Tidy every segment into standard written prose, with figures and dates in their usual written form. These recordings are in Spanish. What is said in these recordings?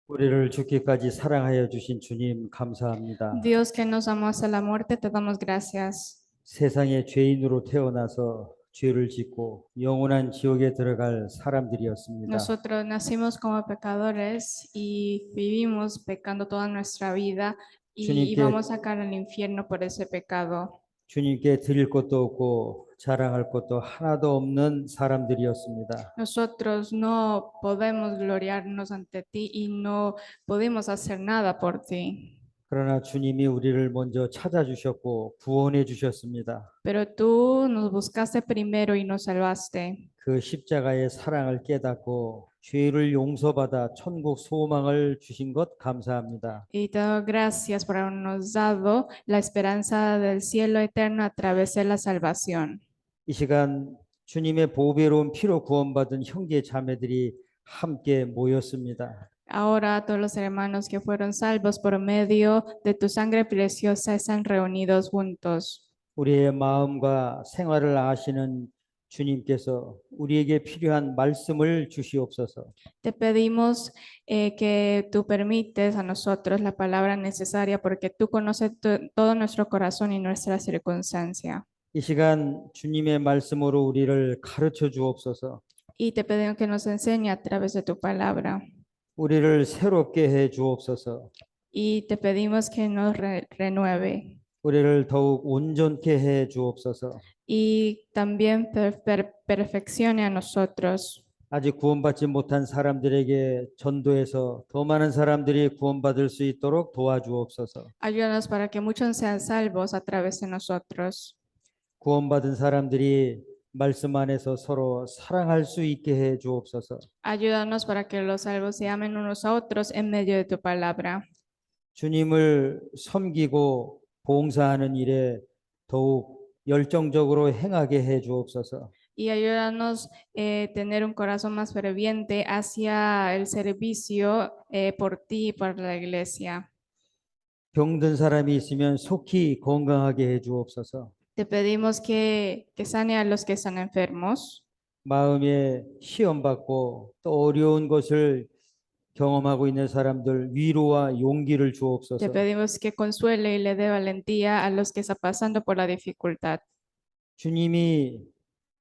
우리를 죽기까지 사랑하여 주신 주님 감사합니다. Dios que nos amó hasta la muerte, te damos gracias. 세상에 죄인으로 태어나서 죄를 짓고 영원한 지옥에 들어갈 사람들이었습니다. Nosotros nacimos como pecadores y vivimos pecando toda nuestra vida y 주님께 vamos a caer al infierno por ese pecado. 주님께 드릴 것도 없고 자랑할 것도 하나도 없는 사람들이었습니다. Nosotros no podemos gloriarnos ante ti y no podemos hacer nada por ti. 그러나 주님이 우리를 먼저 찾아주셨고 구원해 주셨습니다. Pero tú nos buscaste primero y nos salvaste. 그 십자가의 사랑을 깨닫고 죄를 용서받아 천국 소망을 주신 것 감사합니다. Y te doy gracias por habernos dado la esperanza del cielo eterno a través de la salvación. 이 시간 주님의 보배로운 피로 구원받은 형제 자매들이 함께 모였습니다. Ahora todos los hermanos que fueron salvos por medio de tu sangre preciosa están reunidos juntos. 우리의 마음과 생활을 아시는 주님께서 우리에게 필요한 말씀을 주시옵소서. Te pedimos que tú permites a nosotros la palabra necesaria porque tú conoces todo nuestro corazón y nuestra circunstancia. 이 시간 주님의 말씀으로 우리를 가르쳐 주옵소서. Y te pedimos que nos enseñe a través de tu palabra. 우리를 새롭게 해 주옵소서. Y te pedimos que nos renueve. 우리를 더욱 온전케 해 주옵소서. Y también perfeccione a nosotros. 아직 구원받지 못한 사람들에게 전도해서 더 많은 사람들이 구원받을 수 있도록 도와주옵소서. Ayúdanos para que muchos sean salvos a través de nosotros. 구원받은 사람들이 말씀 안에서 서로 사랑할 수 있게 해 주옵소서. Ayúdanos para que los salvos se amen unos a otros en medio de tu palabra. 주님을 섬기고 봉사하는 일에 더욱 열정적으로 행하게 해 주옵소서. Y ayúdanos a tener un corazón más ferviente hacia el servicio por ti y por la iglesia. 병든 사람이 있으면 속히 건강하게 해 주옵소서. Te pedimos que sane a los que están enfermos. 마음에 시험받고 또 어려운 것을 경험하고 있는 사람들 위로와 용기를 Te 주옵소서. pedimos que consuele y le dé valentía a los que están pasando por la dificultad. 주님이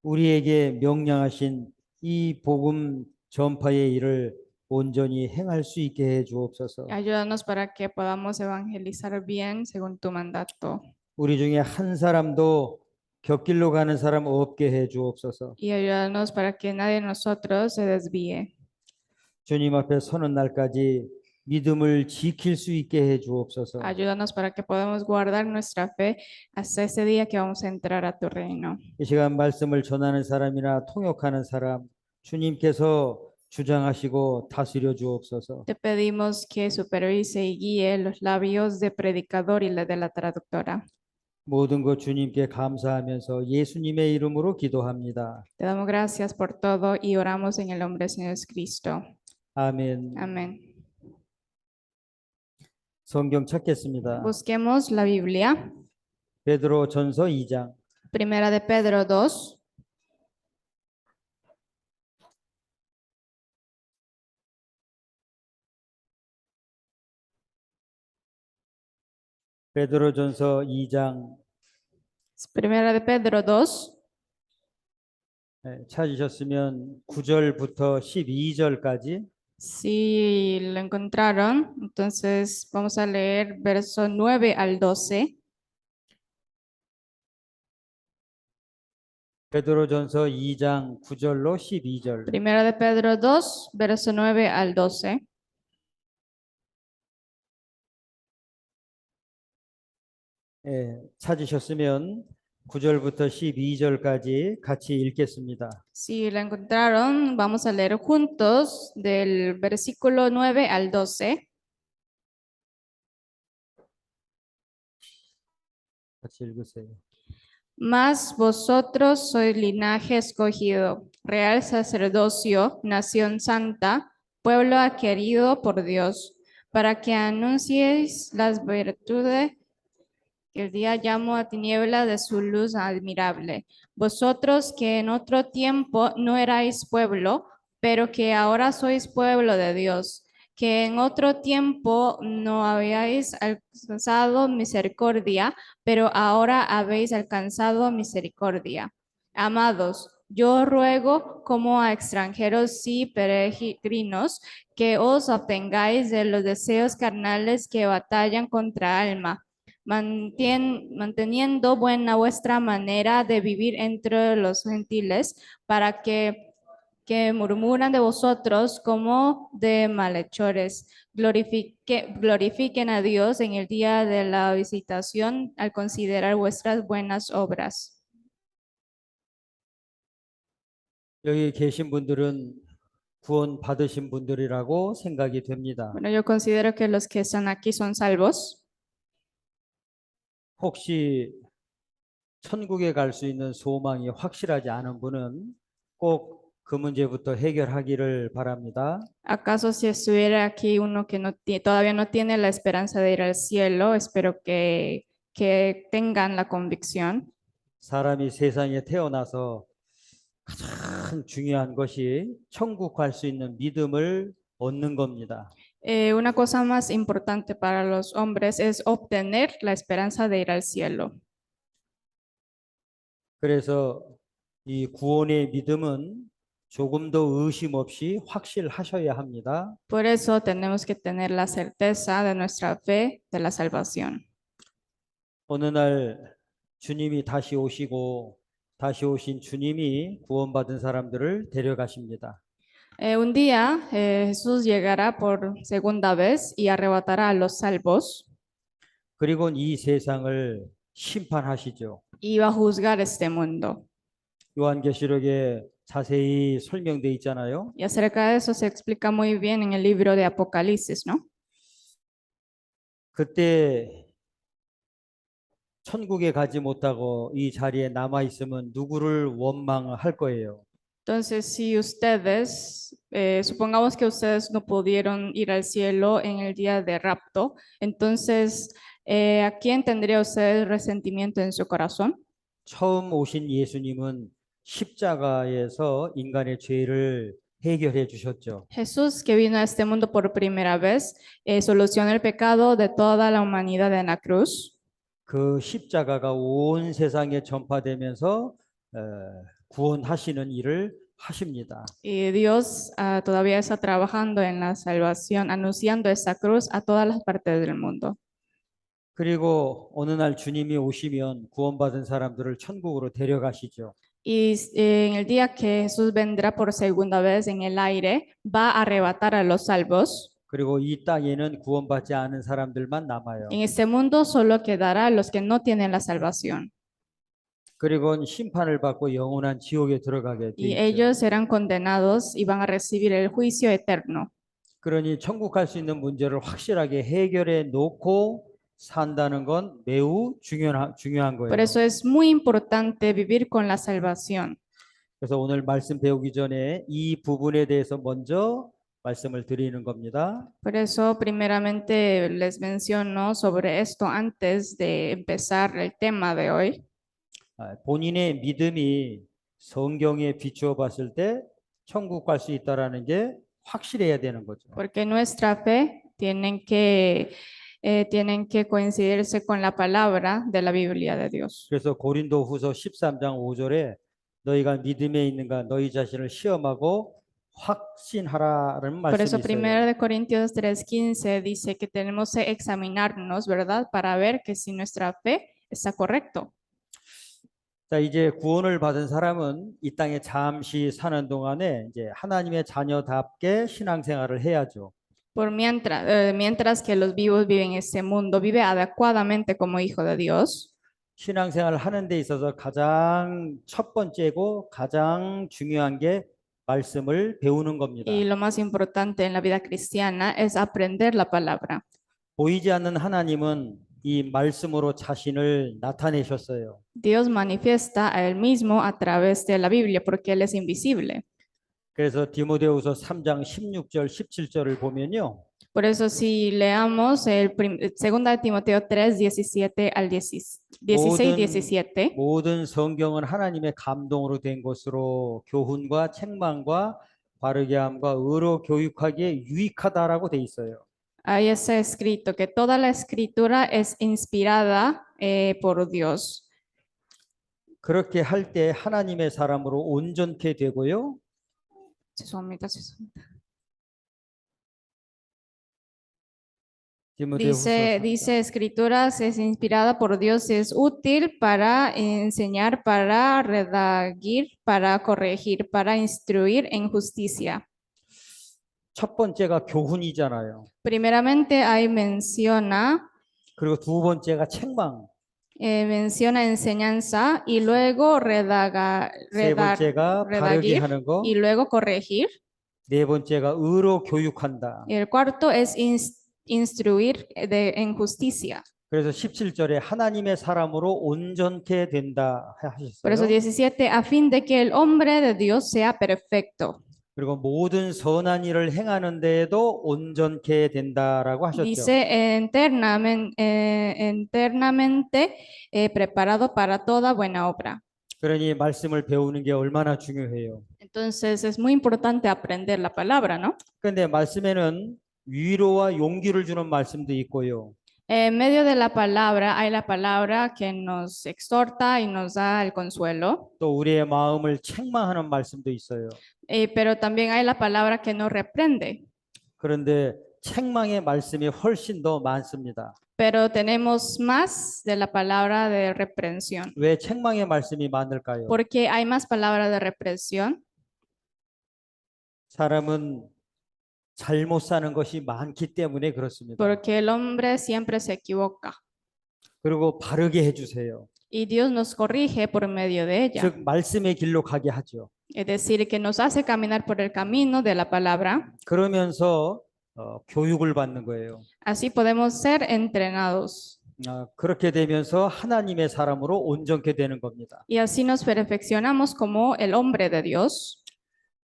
우리에게 명령하신 이 복음 전파의 일을 온전히 행할 수 있게 해 주옵소서. Ayúdanos para que podamos evangelizar bien según tu mandato. 우리 중에 한 사람도 곁길로 가는 사람 없게 해 주옵소서. Y ayúdanos para que nadie de nosotros se desvíe. 주님 앞에 서는 날까지 믿음을 지킬 수 있게 해 주옵소서. Ayúdanos para que podamos guardar nuestra fe hasta ese día que vamos a entrar a tu reino. 이 시간 말씀을 전하는 사람이나 통역하는 사람 주님께서 주장하시고 다스려 주옵소서. Te pedimos que supervise y guíe los labios de predicador y la de la traductora. 모든 것 주님께 감사하면서 예수님의 이름으로 기도합니다. Te damos gracias por todo y oramos en el nombre de Señor Cristo. 아멘. Amén. 성경 찾겠습니다. Busquemos la Biblia. 베드로 전서 2장. Primera de Pedro 2. 베드로 전서 2장 Primera de Pedro 2. 찾으셨으면 9절부터 12절까지 Si lo encontraron, entonces vamos a leer verso 9 al 12. 베드로전서 2장 9절로 12절. Primera de Pedro 2, verso 9 al 12. 찾으셨으면 9절부터 12절까지 같이 읽겠습니다. Si lo encontraron, vamos a leer juntos del versículo 9 al 12. 같이 읽으세요. Mas vosotros sois linaje escogido, real sacerdocio, nación santa, pueblo adquirido por Dios, para que anunciéis las virtudes que el día llamó a tiniebla de su luz admirable. Vosotros que en otro tiempo no erais pueblo, pero que ahora sois pueblo de Dios, que en otro tiempo no habíais alcanzado misericordia, pero ahora habéis alcanzado misericordia. Amados, yo ruego como a extranjeros y peregrinos que os obtengáis de los deseos carnales que batallan contra alma, manteniendo buena vuestra manera de vivir entre los gentiles, para que murmuran de vosotros como de malhechores. Glorifiquen a Dios en el día de la visitación al considerar vuestras buenas obras. 여기 계신 분들은 구원 받으신 분들이라고 생각이 됩니다. Bueno, yo considero que los que están aquí son salvos. 혹시 천국에 갈 수 있는 소망이 확실하지 않은 분은 꼭 그 문제부터 해결하기를 바랍니다. ¿Acaso si estuviera aquí uno que todavía no tiene la esperanza de ir al cielo? Espero que tengan la convicción. 사람이 세상에 태어나서 가장 중요한 것이 천국 갈 수 있는 믿음을 얻는 겁니다. Una cosa más importante para los hombres es obtener la esperanza de ir al cielo. 그래서 이 구원의 믿음은 조금 더 의심 없이 확실하셔야 합니다. Por eso tenemos que tener la certeza de nuestra fe de la salvación. 어느 날 주님이 다시 오시고 다시 오신 주님이 구원받은 사람들을 데려가십니다. Un día Jesús llegará por segunda vez y arrebatará a los salvos 그리고 이 세상을 심판하시죠. y va a juzgar este mundo. 요한계시록에 자세히 설명돼 있잖아요. Y acerca de eso se explica muy bien en el libro de Apocalipsis, ¿no? 그때 천국에 가지 못하고 이 자리에 남아 있으면 누구를 원망할 거예요. Entonces, si ustedes, supongamos que ustedes no pudieron ir al cielo en el día de rapto, entonces, ¿a quién tendría usted resentimiento en su corazón? 처음 오신 예수님은 십자가에서 인간의 죄를 해결해 주셨죠. Jesús, que vino a este mundo por primera vez, solucionó el pecado de toda la humanidad en la cruz. 그 십자가가 온 세상에 전파되면서 구원하시는 일을 하십니다. Y Dios todavía está trabajando en la salvación, anunciando esa cruz a todas las partes del mundo. 그리고 어느 날 주님이 오시면 구원받은 사람들을 천국으로 데려가시죠. Y en el día que Jesús vendrá por segunda vez en el aire, va a arrebatar a los salvos. 그리고 이 땅에는 구원받지 않은 사람들만 남아요. En este mundo solo quedará a los que no tienen la salvación. 그리고 심판을 받고 영원한 지옥에 들어가게 돼 Y 있죠. ellos serán condenados y van a recibir el juicio eterno. 그러니 천국 갈 수 있는 문제를 확실하게 해결해 놓고 산다는 건 매우 중요한 거예요. Por eso es muy importante vivir con la salvación. 그래서 오늘 말씀 배우기 전에 이 부분에 대해서 먼저 말씀을 드리는 겁니다. Por eso, primeramente, les menciono sobre esto antes de empezar el tema de hoy. 본인의 믿음이 성경에 비추어 봤을 때 천국 갈 수 있다라는 게 확실해야 되는 거죠. Porque nuestra fe tienen que coincidirse con la palabra de la Biblia de Dios. 그래서 고린도후서 13장 5절에 너희가 믿음에 있는가 너희 자신을 시험하고 확신하라는 Por eso, 말씀이 있어요. 1 de Corintios 3:15 dice que tenemos que examinarnos, ¿verdad? Para ver que si nuestra fe está correcto. 자, 이제 구원을 받은 사람은 이 땅에 잠시 사는 동안에 이제 하나님의 자녀답게 신앙생활을 해야죠. Mientras que los vivos viven en este mundo, vive adecuadamente como hijo de Dios. 신앙생활을 하는 데 있어서 가장 첫 번째고 가장 중요한 게 말씀을 배우는 겁니다. Y lo más importante en la vida cristiana es aprender la palabra. 보이지 않는 하나님은 이 말씀으로 자신을 나타내셨어요. Dios manifiesta a él mismo a través de la Biblia porque él es invisible. 그래서 디모데후서 3장 16절 17절을 보면요. Por eso si leamos el 2 de Timoteo 3, 17 al 16, 17. 모든 성경은 하나님의 감동으로 된 것으로 교훈과 책망과 바르게 함과 의로 교육하기에 유익하다라고 돼 있어요. Ahí está escrito que toda la escritura es inspirada por Dios. 그렇게 할 때 하나님의 사람으로 온전케 되고요. 죄송합니다, 죄송합니다. 디모데후서 Dice escrituras es inspirada por Dios, es útil para enseñar, para redagir, para corregir, para instruir en justicia. 첫 번째가 교훈이잖아요. Primeramente ahí menciona 그리고 두 번째가 책망, menciona enseñanza y luego 세 번째가 바르게 redagir 하는 거, y luego corregir. 네 번째가 의로 교육한다. Y el cuarto es instruir en justicia. 그래서 17절에 하나님의 사람으로 온전케 된다 Por eso 하셨어요. 17, a fin de que el hombre de Dios sea perfecto. 그리고 모든 선한 일을 행하는 데에도 온전케 된다라고 하셨죠. Dice internamente preparado para toda buena obra. 그러니 말씀을 배우는 게 얼마나 중요해요. Entonces es muy importante aprender la palabra, ¿no? 그런데 말씀에는 위로와 용기를 주는 말씀도 있고요. En medio de la palabra hay la palabra que nos exhorta y nos da el consuelo, 또 우리의 마음을 책망하는 말씀도 있어요. pero también hay la palabra que nos reprende. 그런데 책망의 말씀이 훨씬 더 많습니다. Pero tenemos más de la palabra de reprensión. 왜 책망의 말씀이 많을까요? ¿Por qué hay más palabra de reprensión? 사람은 잘못 사는 것이 많기 때문에 그렇습니다. Porque el hombre siempre se equivoca. 그리고 바르게 해주세요. Y Dios nos corrige por medio de ella. 즉 말씀의 길로 가게 하죠. Es decir, que nos hace caminar por el camino de la palabra. 그러면서 교육을 받는 거예요. Así podemos ser entrenados. 그렇게 되면서 하나님의 사람으로 온전케 되는 겁니다. Y así nos perfeccionamos como el hombre de Dios.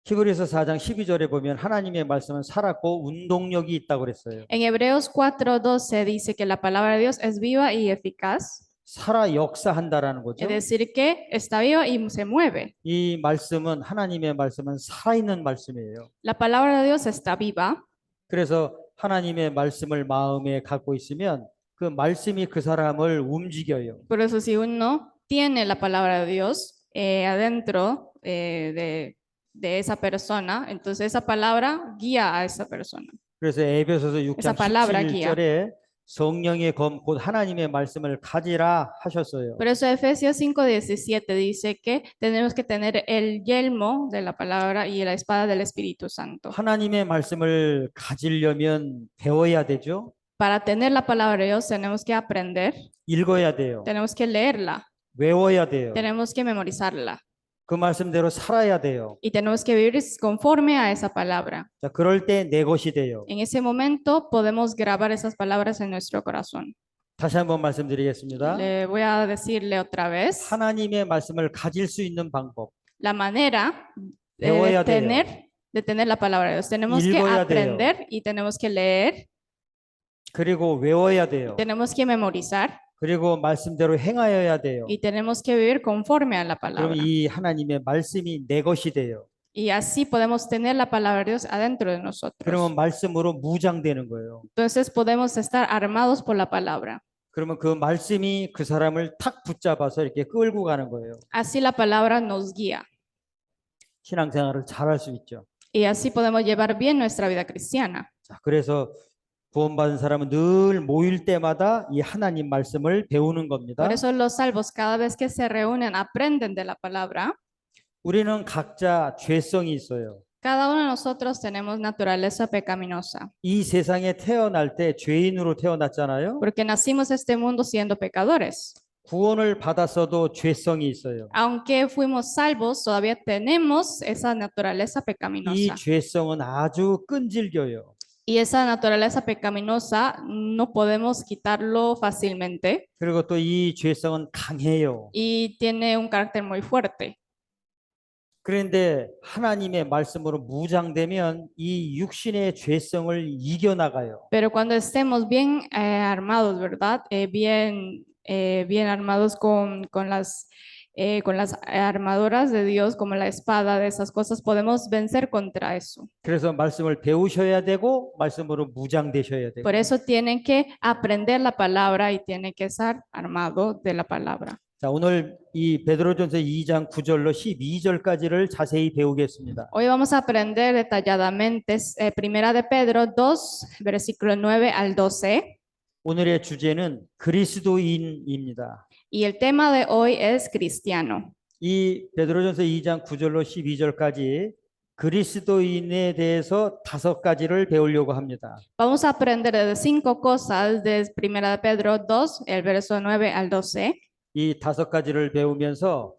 히브리서 4장 12절에 보면 하나님의 말씀은 살았고 운동력이 있다고 그랬어요. En Hebreos 4:12 dice que la palabra de Dios es viva y eficaz. 살아 역사한다라는 거죠. Es decir, que está viva y se mueve. 이 말씀은 하나님의 말씀은 살아있는 말씀이에요. La palabra de Dios está viva. 그래서 하나님의 말씀을 마음에 갖고 있으면 그 말씀이 그 사람을 움직여요. Por eso si uno tiene la palabra de Dios adentro de esa persona, entonces esa palabra guía a esa persona. 그래서 에베소서 6장 Esa palabra guía. 17절에 성령의 검 곧 하나님의 말씀을 가지라 하셨어요. Por eso Efesios 5:17 dice que tenemos que tener el yelmo de la palabra y la espada del Espíritu Santo. 하나님의 말씀을 가지려면 배워야 되죠. Para tener la palabra de Dios tenemos que aprender, 읽어야 돼요. tenemos que leerla, 외워야 돼요. tenemos que memorizarla 그 말씀대로 살아야 돼요. y tenemos que vivir conforme a esa palabra. 자, 그럴 때 내 것이 돼요. En ese momento podemos grabar esas palabras en nuestro corazón. 다시 한번 말씀드리겠습니다. Le voy a decirle otra vez 하나님의 말씀을 가질 수 있는 방법. la manera 배워야 de tener la palabra de Dios. Tenemos que 읽어야 aprender y tenemos que leer, 그리고 외워야 돼요. tenemos que memorizar 그리고 말씀대로 행하여야 돼요. y tenemos que vivir conforme a la 그럼 palabra. 이 하나님의 말씀이 내 것이 돼요. Y así podemos tener la palabra de Dios adentro de nosotros. 그러면 말씀으로 무장되는 거예요. Entonces podemos estar armados por la palabra. 그러면 그 말씀이 그 사람을 탁 붙잡아서 이렇게 끌고 가는 거예요. Así la palabra nos guía 신앙생활을 잘할 수 있죠. y así podemos llevar bien nuestra vida cristiana. 자, 그래서 구원받은 사람은 늘 모일 때마다 이 하나님 말씀을 배우는 겁니다. Por eso los salvos cada vez que se reúnen aprenden de la palabra. 우리는 각자 죄성이 있어요. Cada uno de nosotros tenemos naturaleza pecaminosa, 이 세상에 태어날 때 죄인으로 태어났잖아요. porque nacimos a este mundo siendo pecadores. 구원을 받았어도 죄성이 있어요. Aunque fuimos salvos, todavía tenemos esa naturaleza 이 pecaminosa. 죄성은 아주 끈질겨요. Y esa naturaleza pecaminosa no podemos quitarlo fácilmente 그리고 또 이 죄성은 강해요. y tiene un carácter muy fuerte. 그런데 하나님의 말씀으로 무장되면 이 육신의 죄성을 이겨나가요. Pero cuando estemos bien armados, ¿verdad? Bien armados con las con las armaduras de Dios, como la espada, de esas cosas, podemos vencer contra eso. 그래서 말씀을 배우셔야 되고 말씀으로 무장되셔야 되고. Por eso tienen que aprender la palabra y tienen que estar armados de la palabra. 자, 오늘 이 베드로전서 2장 9절로 12절까지를 자세히 배우겠습니다. Hoy vamos a aprender detalladamente Primera de Pedro 2, versículo 9 al 12. 오늘의 주제는 그리스도인입니다. Y el tema de hoy es cristiano. 이 베드로전서 2장 9절로 12절까지 그리스도인에 대해서 5가지를 배우려고 합니다. Vamos a aprender de 5 cosas de Primera de Pedro 2, el verso 9 al 12. 이 5가지를 배우면서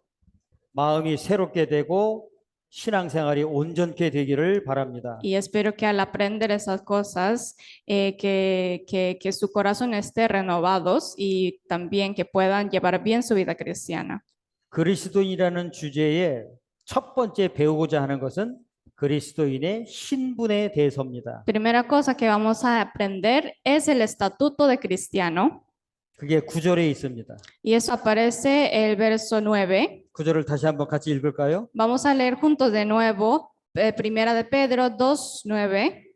마음이 새롭게 되고 신앙생활이 온전케 되기를 바랍니다. Y espero que al aprender esas cosas, que su corazón esté renovados y también que puedan llevar bien su vida cristiana. 그리스도인이라는 주제에 첫 번째 배우고자 하는 것은 그리스도인의 신분에 대해서입니다. Primera cosa que vamos a aprender es el estatuto de cristiano. 그게 9절에 있습니다. Y eso aparece el verso 9. 9절을 다시 한번 같이 읽을까요? Vamos a leer juntos de nuevo, Primera de Pedro 2, 9.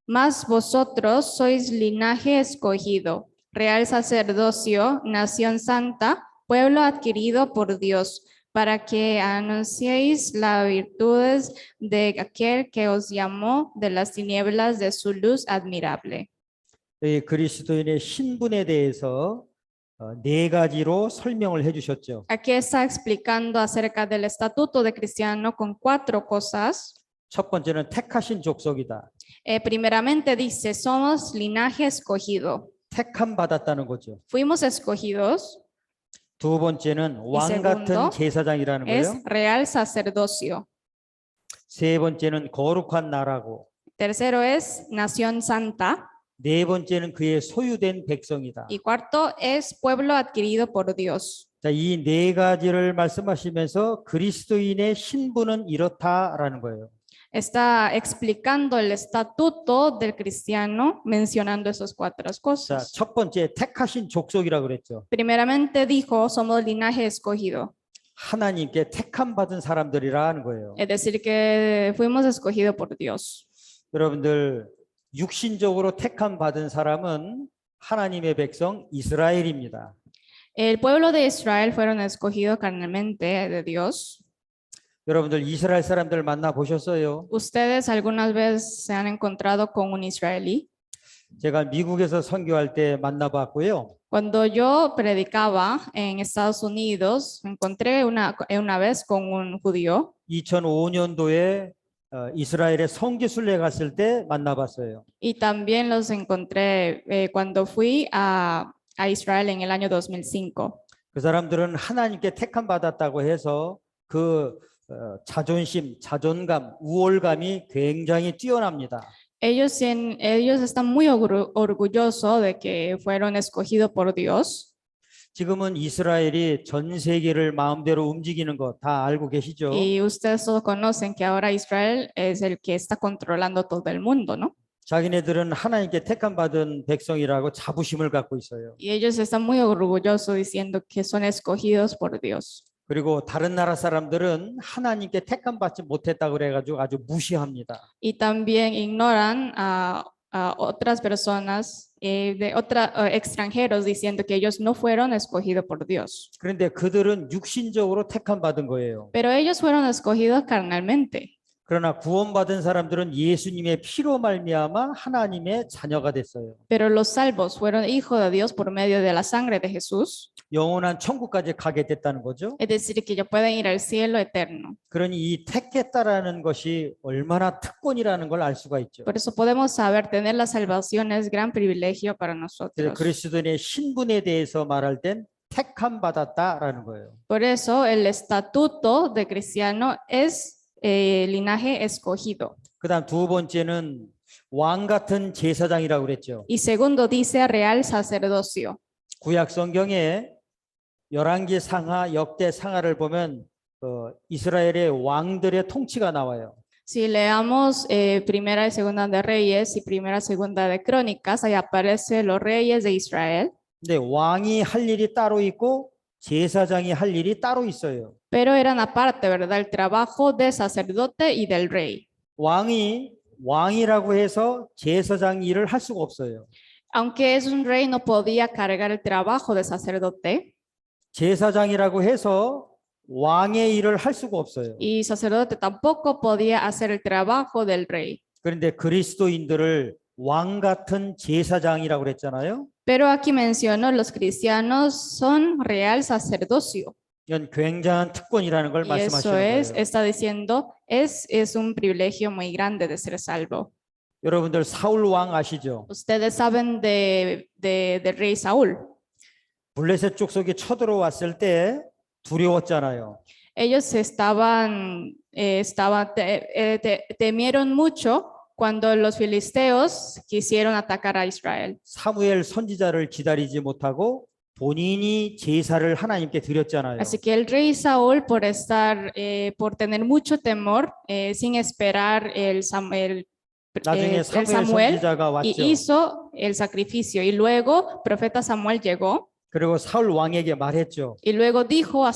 Mas vosotros sois linaje escogido, real sacerdocio, nación santa, pueblo adquirido por Dios, para que anunciéis las virtudes de aquel que os llamó de las tinieblas de su luz admirable. 이 그리스도인의 신분에 대해서 4가지로 설명을 해주셨죠. Aquí está explicando acerca del estatuto de cristiano con 4 cosas. 첫 번째는 택하신 족속이다. Primeramente dice, somos linaje escogido. 택함 받았다는 거죠. Fuimos escogidos. 두 번째는 왕 같은 segundo, 제사장이라는 Es 거예요. real sacerdocio. 세 번째는 거룩한 나라고. Tercero es nación santa. 네 번째는 그의 소유된 백성이다. Y cuarto es pueblo adquirido por Dios. 자, 이 4가지를 말씀하시면서 그리스도인의 신분은 이렇다라는 거예요. Está explicando el estatuto del cristiano mencionando esas 4 자, cosas. 첫 번째 택하신 족속이라고 그랬죠. Primeramente dijo, somos linaje escogido. 하나님께 택함 받은 사람들이라는 거예요. Es decir, que fuimos escogidos por Dios. 여러분들 육신적으로 택함 받은 사람은 하나님의 백성 이스라엘입니다. El pueblo de Israel fueron escogidos carnalmente de Dios. 여러분들 이스라엘 사람들 만나 보셨어요? ¿Ustedes algunas veces se han encontrado con un israelí? 제가 미국에서 선교할 때 만나봤고요. Cuando yo predicaba en Estados Unidos, me encontré una vez con un judío. 2005년도에 이스라엘에 성지순례 갔을 때 만나봤어요. Y también los encontré cuando fui a Israel en el año 2005. 그 사람들은 하나님께 택함 받았다고 해서 그 자존심, 자존감, 우월감이 굉장히 뛰어납니다. Ellos están muy orgullosos de que fueron escogidos por Dios. 지금은 이스라엘이 전 세계를 마음대로 움직이는 거 다 알고 계시죠? Y ustedes todos conocen que ahora Israel es el que está controlando todo el mundo, ¿no? 자기네들은 하나님께 택함 받은 백성이라고 자부심을 갖고 있어요. Y ellos están muy orgullosos diciendo que son escogidos por Dios. 그리고 다른 나라 사람들은 하나님께 택함 받지 못했다고 그래가지고 아주 무시합니다. Y también ignoran a otras personas extranjeros diciendo que ellos no fueron escogidos por Dios. 그런데 그들은 육신적으로 택함 받은 거예요. Pero ellos fueron escogidos carnalmente. 그러나 구원받은 사람들은 예수님의 피로 말미암아 하나님의 자녀가 됐어요. Pero los salvos fueron hijos de Dios por medio de la sangre de Jesús. 영원한 천국까지 가게 됐다는 거죠. Es decir, que ellos pueden ir al cielo eterno. 그러니 이 택했다라는 것이 얼마나 특권이라는 걸 알 수가 있죠. Por eso podemos saber, tener la salvación es gran privilegio para 그래서 nosotros. 그리스도인의 신분에 대해서 말할 땐 택함 받았다라는 거예요. Por eso el estatuto de cristiano es linaje escogido. 그다음 두 번째는 왕 같은 제사장이라고 그랬죠. Y segundo dice real sacerdocio. 구약 성경에 열왕기 상하, 역대 상하를 보면 이스라엘의 왕들의 통치가 나와요. Si leamos Primera y Segunda de Reyes y Primera y Segunda de Crónicas, ahí aparecen los reyes de Israel. 근데 왕이 할 일이 따로 있고 제사장이 할 일이 따로 있어요. pero eran aparte, ¿verdad? El trabajo del sacerdote y del rey. 왕이라고 해서 제사장 일을 할 수가 없어요. Aunque es un rey, no podía cargar el trabajo del sacerdote 제사장이라고 해서 왕의 일을 할 수가 없어요. y sacerdote tampoco podía hacer el trabajo del rey. 그런데 그리스도인들을 왕 같은 제사장이라고 그랬잖아요. Pero aquí menciono, los cristianos son real sacerdocio. 이건 굉장한 특권이라는 걸 Y eso 말씀하시는 es, 거예요. está diciendo, es un privilegio muy grande de ser salvo. 여러분들 사울 왕 아시죠? Ustedes saben del rey Saúl. 블레셋 족속이 쳐들어왔을 때 두려웠잖아요. Ellos temieron mucho cuando los filisteos quisieron atacar a Israel. 사무엘 선지자를 기다리지 못하고 본인이 제사를 하나님께 드렸잖아요. Así que el rey Saúl, por tener mucho temor, sin esperar 나중에 el 사무엘 Samuel, 선지자가 y 왔죠. hizo el sacrificio. Y luego profeta Samuel llegó 그리고 사울 왕에게 말했죠. y luego dijo a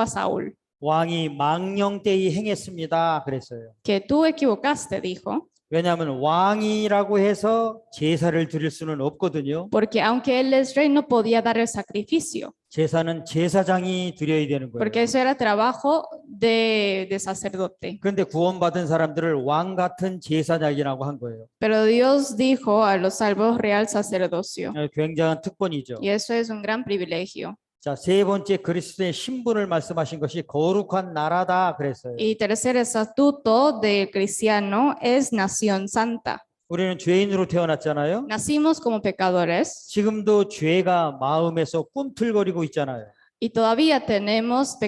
Saúl 왕이 망령되이 행했습니다. 그랬어요. que tú equivocaste, dijo, 왜냐하면 왕이라고 해서 제사를 드릴 수는 없거든요. porque aunque él es rey, no podía dar el sacrificio, 제사는 제사장이 드려야 되는 거예요. porque eso era trabajo de sacerdote. 그런데 구원받은 사람들을 왕 같은 제사장이라고 한 거예요. Pero Dios dijo a los salvos real sacerdocio, 굉장한 특권이죠. y eso es un gran privilegio. 자, 세 번째 그리스도의 신분을 말씀하신 것이 거룩한 나라다 그랬어요. Y tercer estatuto del cristiano es nación santa. 우리는 죄인으로 태어났잖아요. Nacimos como pecadores 지금도 죄가 마음에서 꿈틀거리고 있잖아요. y todavía tenemos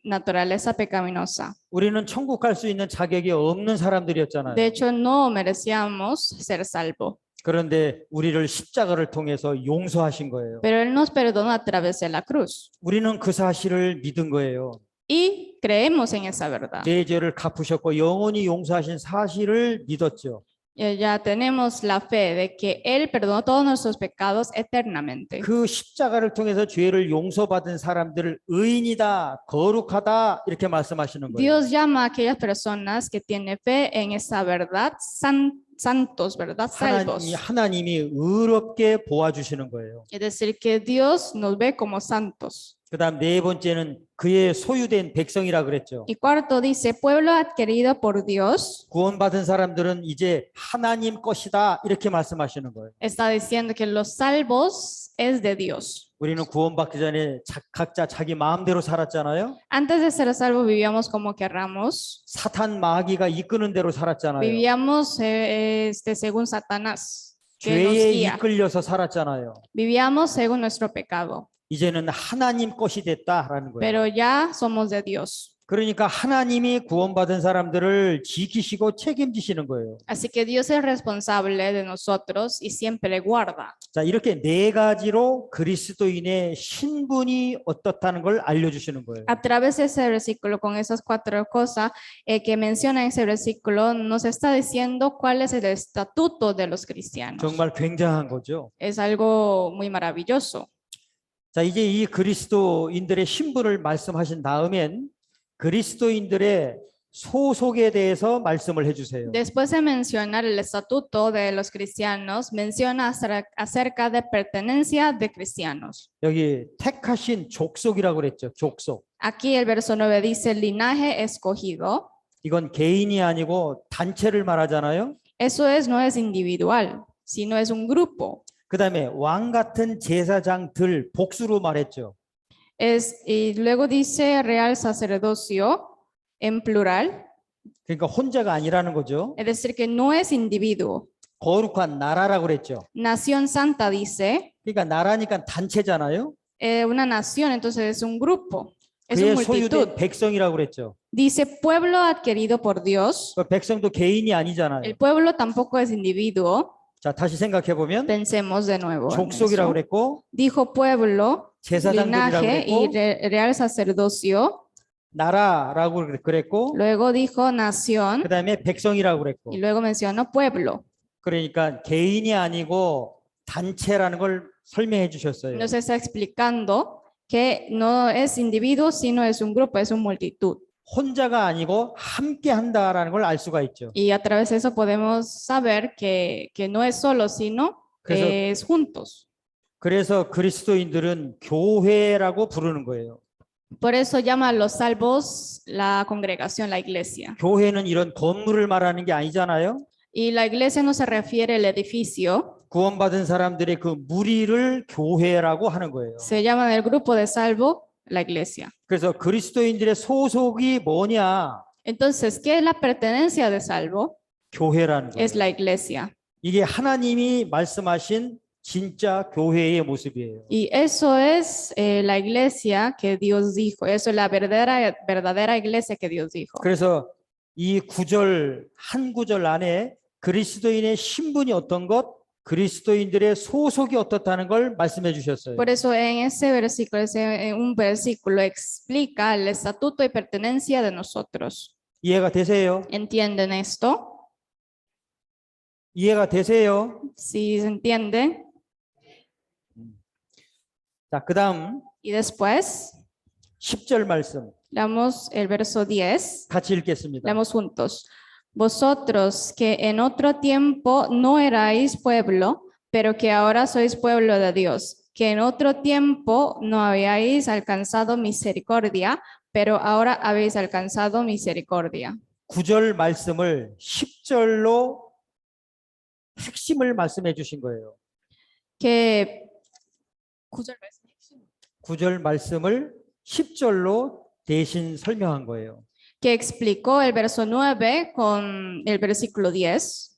naturaleza pecaminosa. 우리는 천국 갈 수 있는 자격이 없는 사람들이었잖아요. De hecho, no merecíamos ser salvos, 그런데 우리를 십자가를 통해서 용서하신 거예요. pero Él nos perdonó a través de la cruz. 우리는 그 사실을 믿은 거예요. Y creemos en esa verdad. 내 죄를 갚으셨고 영원히 용서하신 사실을 믿었죠. Ya tenemos la fe de que Él perdonó todos nuestros pecados eternamente. 그 십자가를 통해서 죄를 용서받은 사람들을 의인이다, 거룩하다 이렇게 말씀하시는 거예요. Dios llama a aquellas personas que tienen fe en esa verdad santos, ¿verdad? Salvos. 하나님이 의롭게 보아주시는 거예요. Es decir, que Dios nos ve como santos. 그다음 네 번째는 그의 소유된 백성이라 그랬죠. Y cuarto dice, pueblo adquirido por Dios. 구원받은 사람들은 이제 하나님 것이다 이렇게 말씀하시는 거예요. Está diciendo que los salvos es de Dios. 우리는 구원받기 전에 각자 자기 마음대로 살았잖아요. Antes de ser salvos vivíamos como querramos. 사탄 마귀가 이끄는 대로 살았잖아요. Vivíamos según Satanás, que nos 죄에 guía. 이끌려서 살았잖아요. Vivíamos según nuestro pecado. 이제는 하나님 것이 됐다라는 거예요. Pero ya somos de Dios. 그러니까 하나님이 구원받은 사람들을 지키시고 책임지시는 거예요. Así que Dios es responsable de nosotros y siempre guarda. 자, 이렇게 네 가지로 그리스도인의 신분이 어떻다는 걸 알려주시는 거예요. A través de ese versículo, con esas cuatro cosas que menciona ese versículo, nos está diciendo cuál es el estatuto de los cristianos. 정말 굉장한 거죠. Es algo muy maravilloso. 자, 이제 이 그리스도인들의 신분을 말씀하신 다음엔 그리스도인들의 소속에 대해서 말씀을 해주세요. Después de mencionar el estatuto de los cristianos, menciona acerca de pertenencia de cristianos. 여기 택하신 족속이라고 그랬죠. 족속. Aquí el verso 9 dice linaje escogido. 이건 개인이 아니고 단체를 말하잖아요. Eso no es individual, sino es un grupo. 그 다음에 왕 같은 제사장들 복수로 말했죠. Y luego dice real sacerdocio en plural, 그러니까 혼자가 아니라는 거죠. es decir, que no es individuo. 거룩한 나라라고 그랬죠. Nación santa dice, 그러니까 나라니까 단체잖아요. una nación, entonces es un grupo, es 그의 una multitud. 소유된 백성이라고 그랬죠. Dice pueblo adquirido por Dios. 그 백성도 개인이 아니잖아요. El pueblo tampoco es individuo. 자, 다시 생각해 보면 Pensemos de nuevo. en 족속이라고 eso. 그랬고 Dijo pueblo, 제사장들이라고 linaje y 그랬고 real sacerdocio. 나라라고 그랬고 Luego dijo nación 그다음에 백성이라고 그랬고 y luego mencionó pueblo. 그러니까 개인이 아니고 단체라는 걸 설명해 주셨어요. Nos está explicando que no es individuo, sino es un grupo, es una multitud. 혼자가 아니고 함께 한다라는 걸 알 수가 있죠. Y a través de eso podemos saber que no es solo, sino 그래서- es juntos. 그래서 그리스도인들은 교회라고 부르는 거예요. Por eso llama a los salvos la congregación, la iglesia. 교회는 이런 건물을 말하는 게 아니잖아요. Y la iglesia no se refiere al edificio, 구원받은 사람들의 그 무리를 교회라고 하는 거예요. se llama el grupo de salvo la iglesia. 그래서 그리스도인들의 소속이 뭐냐? Entonces, ¿qué es la pertenencia de salvo? 교회라는 거예요. Es la iglesia. 이게 하나님이 말씀하신 진짜 교회의 모습이에요. Y eso es la iglesia que Dios dijo. Eso es la verdadera iglesia que Dios dijo. 그래서 이 구절 한 구절 안에 그리스도인의 신분이 어떤 것, 그리스도인들의 소속이 어떻다는 걸 말씀해 주셨어요. Por eso en ese versículo, un versículo explica el estatuto y pertenencia de nosotros. 이해가 되세요? ¿Entienden esto? 이해가 되세요? ¿Sí se entiende? 자, 그다음 Y después 10절 말씀 leamos el verso 10. 같이 읽겠습니다. Leamos juntos. Vosotros que en otro tiempo no erais pueblo, pero que ahora sois pueblo de Dios, que en otro tiempo no habíais alcanzado misericordia, pero ahora habéis alcanzado misericordia. 9절 말씀을 10절로 핵심을 말씀해 주신 거예요. Que 9절 말씀을 10절로 대신 설명한 거예요. que explicó el verso 9 con el versículo 10.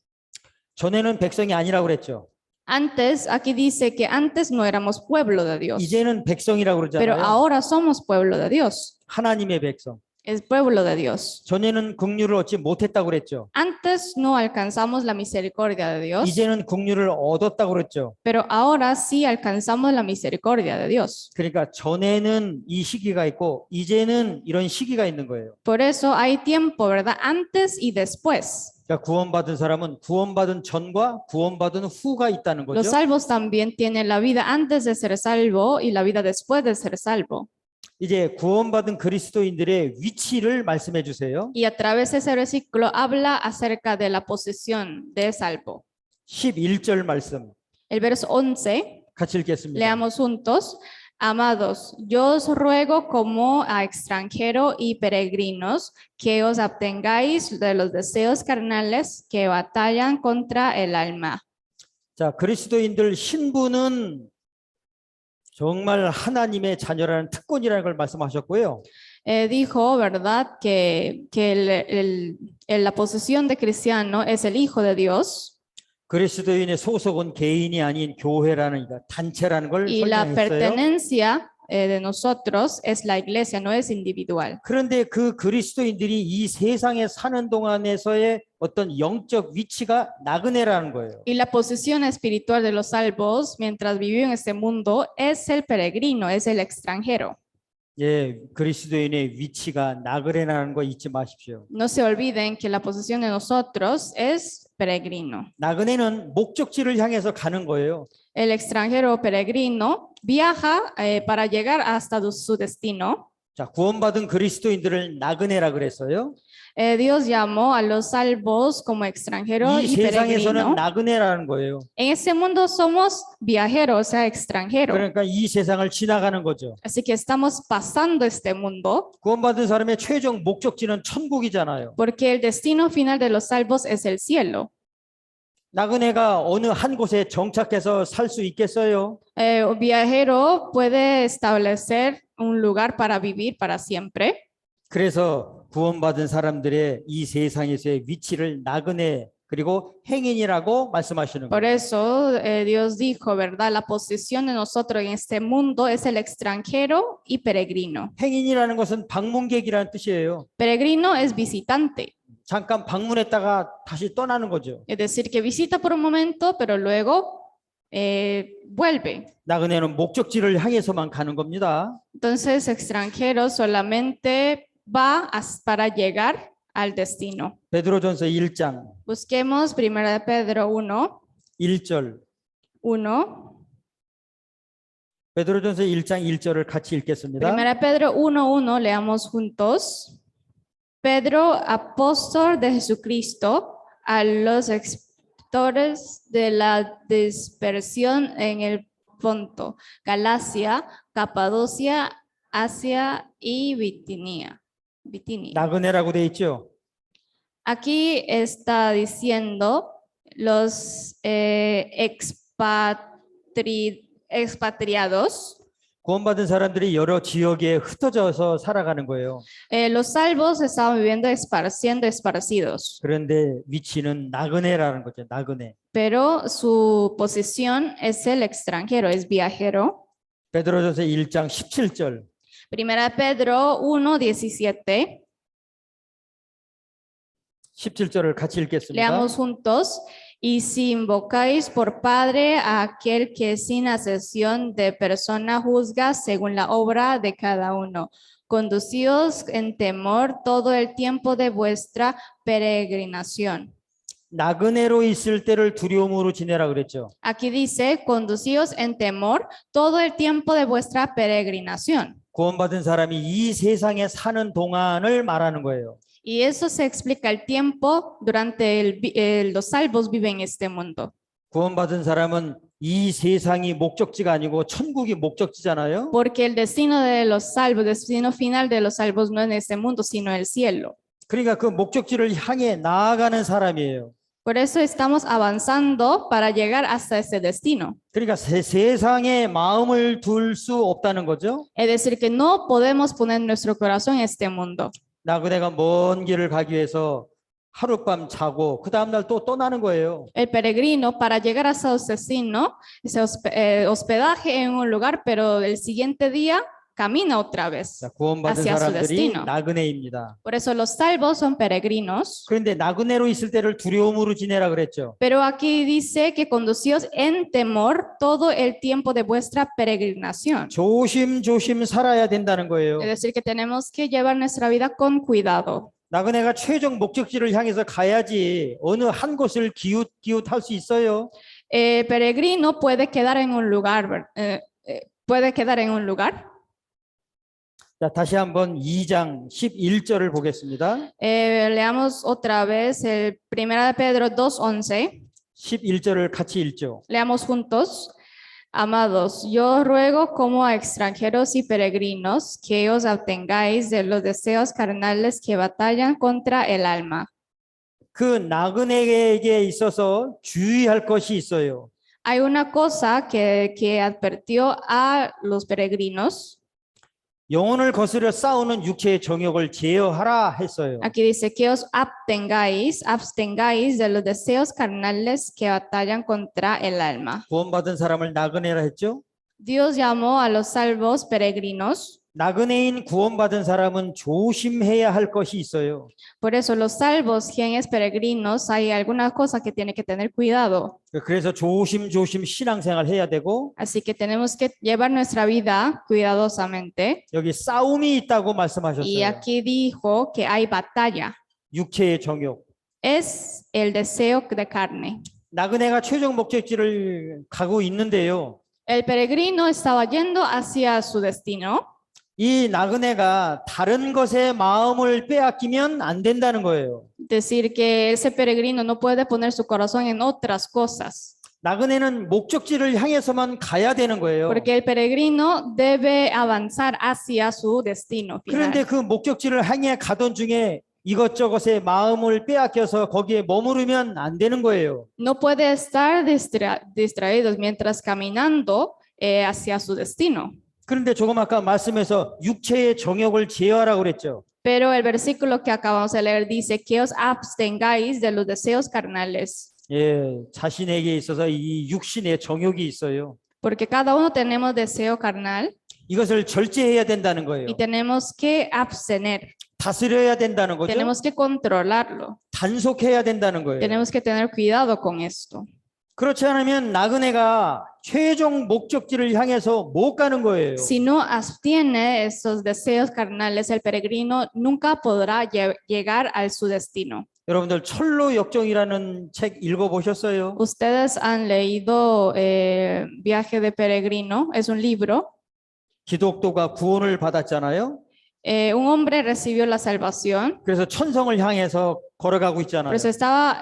전에는 백성이 아니라고 그랬죠. Antes, aquí dice que antes no éramos pueblo de Dios, 이제는 백성이라고 pero 그러잖아요. ahora somos pueblo de Dios. 하나님의 백성. Es pueblo de Dios. 전에는 긍휼을 얻지 못했다고 그랬죠. Antes no alcanzamos la misericordia de Dios, 이제는 긍휼을 얻었다고 그랬죠. pero ahora sí alcanzamos la misericordia de Dios. 그러니까 전에는 이 시기가 있고 이제는 이런 시기가 있는 거예요. Por eso hay tiempo, ¿verdad? Antes y después. 그러니까 구원받은 사람은 구원받은 전과 구원받은 후가 있다는 Los 거죠. salvos también tienen la vida antes de ser salvo y la vida después de ser salvo. 이제 구원받은 그리스도인들의 위치를 말씀해 주세요. Y a través de ese versículo habla acerca de la posición de salvo. 11절 말씀 El verso 11, 같이 읽겠습니다. leamos juntos. Amados, yo os ruego como a extranjero y peregrinos que os abstengáis de los deseos carnales que batallan contra el alma. 자, 그리스도인들 신분은 정말 하나님의 자녀라는 특권이라는 걸 말씀하셨고요. Dijo, ¿verdad?, que la posesión de cristiano es el Hijo de Dios 그리스도인의 소속은 개인이 아닌 교회라는 단체라는 걸 y la 설명했어요. pertenencia de nosotros es la iglesia, no es individual. 그런데 그 그리스도인들이 이 세상에 사는 동안에서의 어떤 영적 위치가 나그네라는 거예요. Y la posición espiritual de los salvos mientras viven en este mundo es el peregrino, es el extranjero. 예, 그리스도인의 위치가 나그네라는 거 잊지 마십시오. No se olviden que la posición de nosotros es peregrino. 나그네는 목적지를 향해서 가는 거예요. El extranjero peregrino viaja para llegar hasta su destino. 자, 구원받은 그리스도인들을 나그네라 그랬어요. Dios llamó a los salvos como extranjero 이 y 세상에서는 peregrino. 나그네라는 거예요. En este mundo somos viajeros, o sea, extranjeros. 그러니까 이 세상을 지나가는 거죠. Así que estamos pasando este mundo 구원받은 사람의 최종 목적지는 천국이잖아요. porque el destino final de los salvos es el cielo. 나그네가 어느 한 곳에 정착해서 살 수 있겠어요? Un viajero puede establecer un lugar para vivir para siempre. 그래서 구원받은 사람들의 이 세상에서의 위치를 나그네 그리고 행인이라고 말씀하시는 Por 거예요. eso Dios dijo, ¿verdad? La posición de nosotros en este mundo es el extranjero y peregrino. 행인이라는 것은 방문객이라는 뜻이에요. Peregrino es visitante, 잠깐 방문했다가 다시 떠나는 거죠. es decir, que visita por un momento, pero luego vuelve. 나그네는 목적지를 향해서만 가는 겁니다. Entonces, extranjero solamente va para llegar al destino. 베드로전서 1장 Busquemos 1 Pedro 1, 1절 1. 베드로전서 1장 1절을 같이 읽겠습니다. Primera Pedro 1:1, leamos juntos. Pedro, apóstol de Jesucristo, a los expositores de la dispersión en el Ponto, Galacia, Capadocia, Asia y Bitinia. 나그네라고 돼 있죠. Aquí está diciendo los expatriados. 구원받은 사람들이 여러 지역에 흩어져서 살아가는 거예요. Los salvos estaban viviendo siendo esparcidos, 그런데 위치는 나그네라는 거죠. 나그네. pero su posición es el extranjero, es viajero. 베드로전서 1장 17절. Primera Pedro 1:17. 17절을 같이 읽겠습니다. Leamos juntos. Y si invocáis por Padre a aquel que sin asesión de persona juzga según la obra de cada uno, conducíos en temor todo el tiempo de vuestra peregrinación. 나그네로 있을 때를 두려움으로 지내라 그랬죠. Aquí dice, conducíos en temor todo el tiempo de vuestra peregrinación. 구원받은 사람이 이 세상에 사는 동안을 말하는 거예요. Y eso se explica el tiempo durante los salvos viven en este mundo. 구원받은 사람은 이 세상이 목적지가 아니고 천국이 목적지잖아요. Porque el destino de los salvos, el destino final de los salvos no es en este mundo, sino el cielo. 그러니까 그 목적지를 향해 나아가는 사람이에요. Por eso estamos avanzando para llegar hasta ese destino. 그러니까 세상에 마음을 둘 수 없다는 거죠. Es decir, que no podemos poner nuestro corazón en este mundo. 나그네가 먼 길을 가기 위해서 하룻밤 자고 그 다음날 또 떠나는 거예요. El peregrino para llegar a su destino se hospedaje en un lugar, pero el siguiente día camina otra vez 자, 구원받은 hacia su 사람들이 destino. 나그네입니다. Por eso los salvos son peregrinos. 그런데 나그네로 있을 때를 두려움으로 지내라 그랬죠. Pero aquí dice que conducíos en temor todo el tiempo de vuestra peregrinación. 조심조심 살아야 된다는 거예요. Es decir, que tenemos que llevar nuestra vida con cuidado. 나그네가 최종 목적지를 향해서 가야지 어느 한 곳을 기웃기웃할 수 있어요. Peregrino puede quedar en un lugar, puede quedar en un lugar. 자, 다시 한번 2장 11절을 보겠습니다. Leamos otra vez el 1 Pedro 2:11. 11절을 같이 읽죠. Leamos juntos. Amados, yo ruego como a extranjeros y peregrinos que os abstengáis de los deseos carnales que batallan contra el alma. 그 나그네에게 있어서 주의할 것이 있어요. Hay una cosa que advirtió a los peregrinos. 영혼을 거스려 싸우는 육체의 정욕을 제어하라 했어요. Aquí dice que os abstengáis de los deseos carnales que batallan contra el alma. 구원받은 사람을 나그네라 했죠. Dios llamó a los salvos peregrinos. 나그네인 구원받은 사람은 조심해야 할 것이 있어요. Por eso los salvos, quienes peregrinos, hay alguna cosa que tiene que tener cuidado. 그래서 조심조심 신앙생활 해야 되고 Así que tenemos que llevar nuestra vida cuidadosamente. 여기 싸움이 있다고 Y 말씀하셨어요. aquí dijo que hay batalla. 육체의 정욕. Es el deseo de carne. 나그네가 최종 목적지를 가고 있는데요. El peregrino estaba yendo hacia su destino. 이 나그네가 다른 것에 마음을 빼앗기면 안 된다는 거예요. Decir que ese peregrino no puede poner su corazón en otras cosas. 나그네는 목적지를 향해서만 가야 되는 거예요. Porque el peregrino debe avanzar hacia su destino 그런데 final. 그 목적지를 향해 가던 중에 이것저것에 마음을 빼앗겨서 거기에 머무르면 안 되는 거예요. No puede estar distraídos mientras caminando hacia su destino. 그런데 조금 아까 말씀에서 육체의 정욕을 제어하라고 그랬죠. Pero el versículo que acabamos de leer dice que os abstengáis de los deseos carnales. 예, 자신에게 있어서 이 육신의 정욕이 있어요. Porque cada uno tenemos deseo carnal 이것을 절제해야 된다는 거예요. y tenemos que abstener. 다스려야 된다는 거죠. Tenemos que controlarlo. 단속해야 된다는 거예요. Tenemos que tener cuidado con esto. 그렇지 않으면 나그네가 최종 목적지를 향해서 못 가는 거예요. Si no abstiene esos deseos carnales, el peregrino nunca podrá llegar a su destino. 여러분들 철로 역정이라는 책 읽어보셨어요? ¿Ustedes han leído Viaje de Peregrino? Es un libro. 기독교가 구원을 받았잖아요. Un hombre recibió la salvación, 그래서 천성을 향해서 걸어가고 있잖아요. pero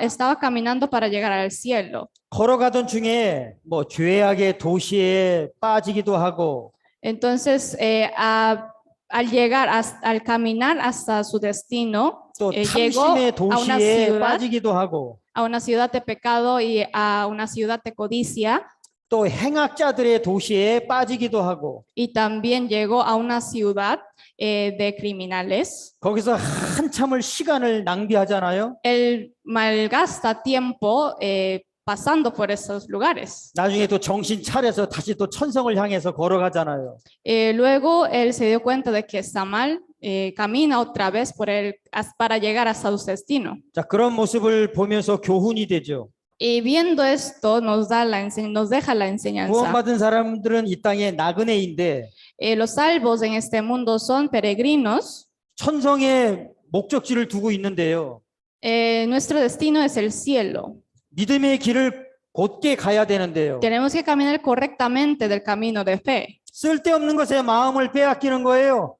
estaba caminando para llegar al cielo. 걸어가던 중에 뭐 죄악의 도시에 빠지기도 하고 Entonces, al llegar, al caminar hasta su destino, 또 llegó 탐심의 도시에 빠지기도 하고 a una ciudad de pecado y a una ciudad de codicia, 또 행악자들의 도시에 빠지기도 하고 y también llegó a una ciudad de criminales. 거기서 한참을 시간을 낭비하잖아요. Él malgasta tiempo pasando por esos lugares. 나중에 또 정신 차려서 다시 또 천성을 향해서 걸어가잖아요. Luego él se dio cuenta de que está mal, camina otra vez para llegar hasta su destino. 자, 그런 모습을 보면서 교훈이 되죠. Y viendo esto nos deja la enseñanza. 구원받은 사람들은 이 땅의 나그네인데 Los salvos en este mundo son peregrinos. 천성의 목적지를 두고 있는데요. Nuestro destino es el cielo. 믿음의 길을 곧게 가야 되는데요. Tenemos que caminar correctamente del camino de fe. 쓸데없는 것에 마음을 빼앗기는 거예요.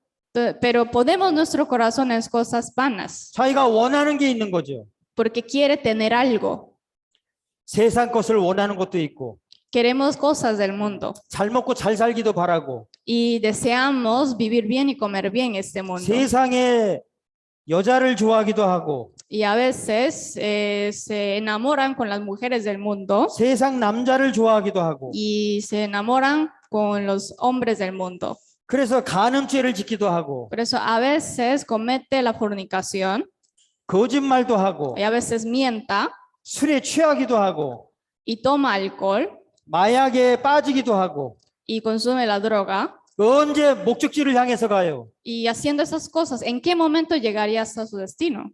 Pero ponemos nuestro corazón en cosas vanas 자기가 원하는 게 있는 거죠. porque quiere tener algo. 세상 것을 원하는 것도 있고 Queremos cosas del mundo 잘 먹고 잘 살기도 바라고 y deseamos vivir bien y comer bien en este mundo. 세상에 여자를 좋아하기도 하고 Y a veces se enamoran con las mujeres del mundo 세상 남자를 좋아하기도 하고 y se enamoran con los hombres del mundo. 그래서 간음죄를 짓기도 하고 Por eso a veces comete la fornicación 거짓말도 하고 y a veces mienta 술에 취하기도 하고 y toma alcohol 마약에 빠지기도 하고 y consume la droga. 언제 목적지를 향해서 가요? Y haciendo esas cosas, ¿en qué momento llegaría hasta su destino?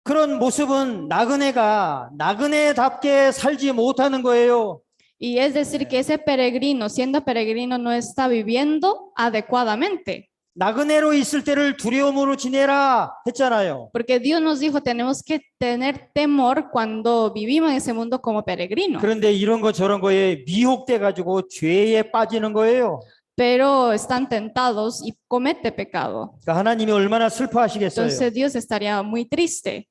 그런 모습은 나그네가 나그네답게 살지 못하는 거예요. Y es decir, que ese peregrino, siendo peregrino, no está viviendo adecuadamente. 나그네로 있을 때를 두려움으로 지내라 했잖아요. Porque Dios nos dijo, tenemos que tener temor cuando vivimos en ese mundo como peregrinos. 그런데 이런 거 저런 거에 미혹돼 가지고 죄에 빠지는 거예요. Pero están tentados y comete pecado. 그러니까 하나님이 얼마나 슬퍼하시겠어요. Entonces Dios estaría muy triste.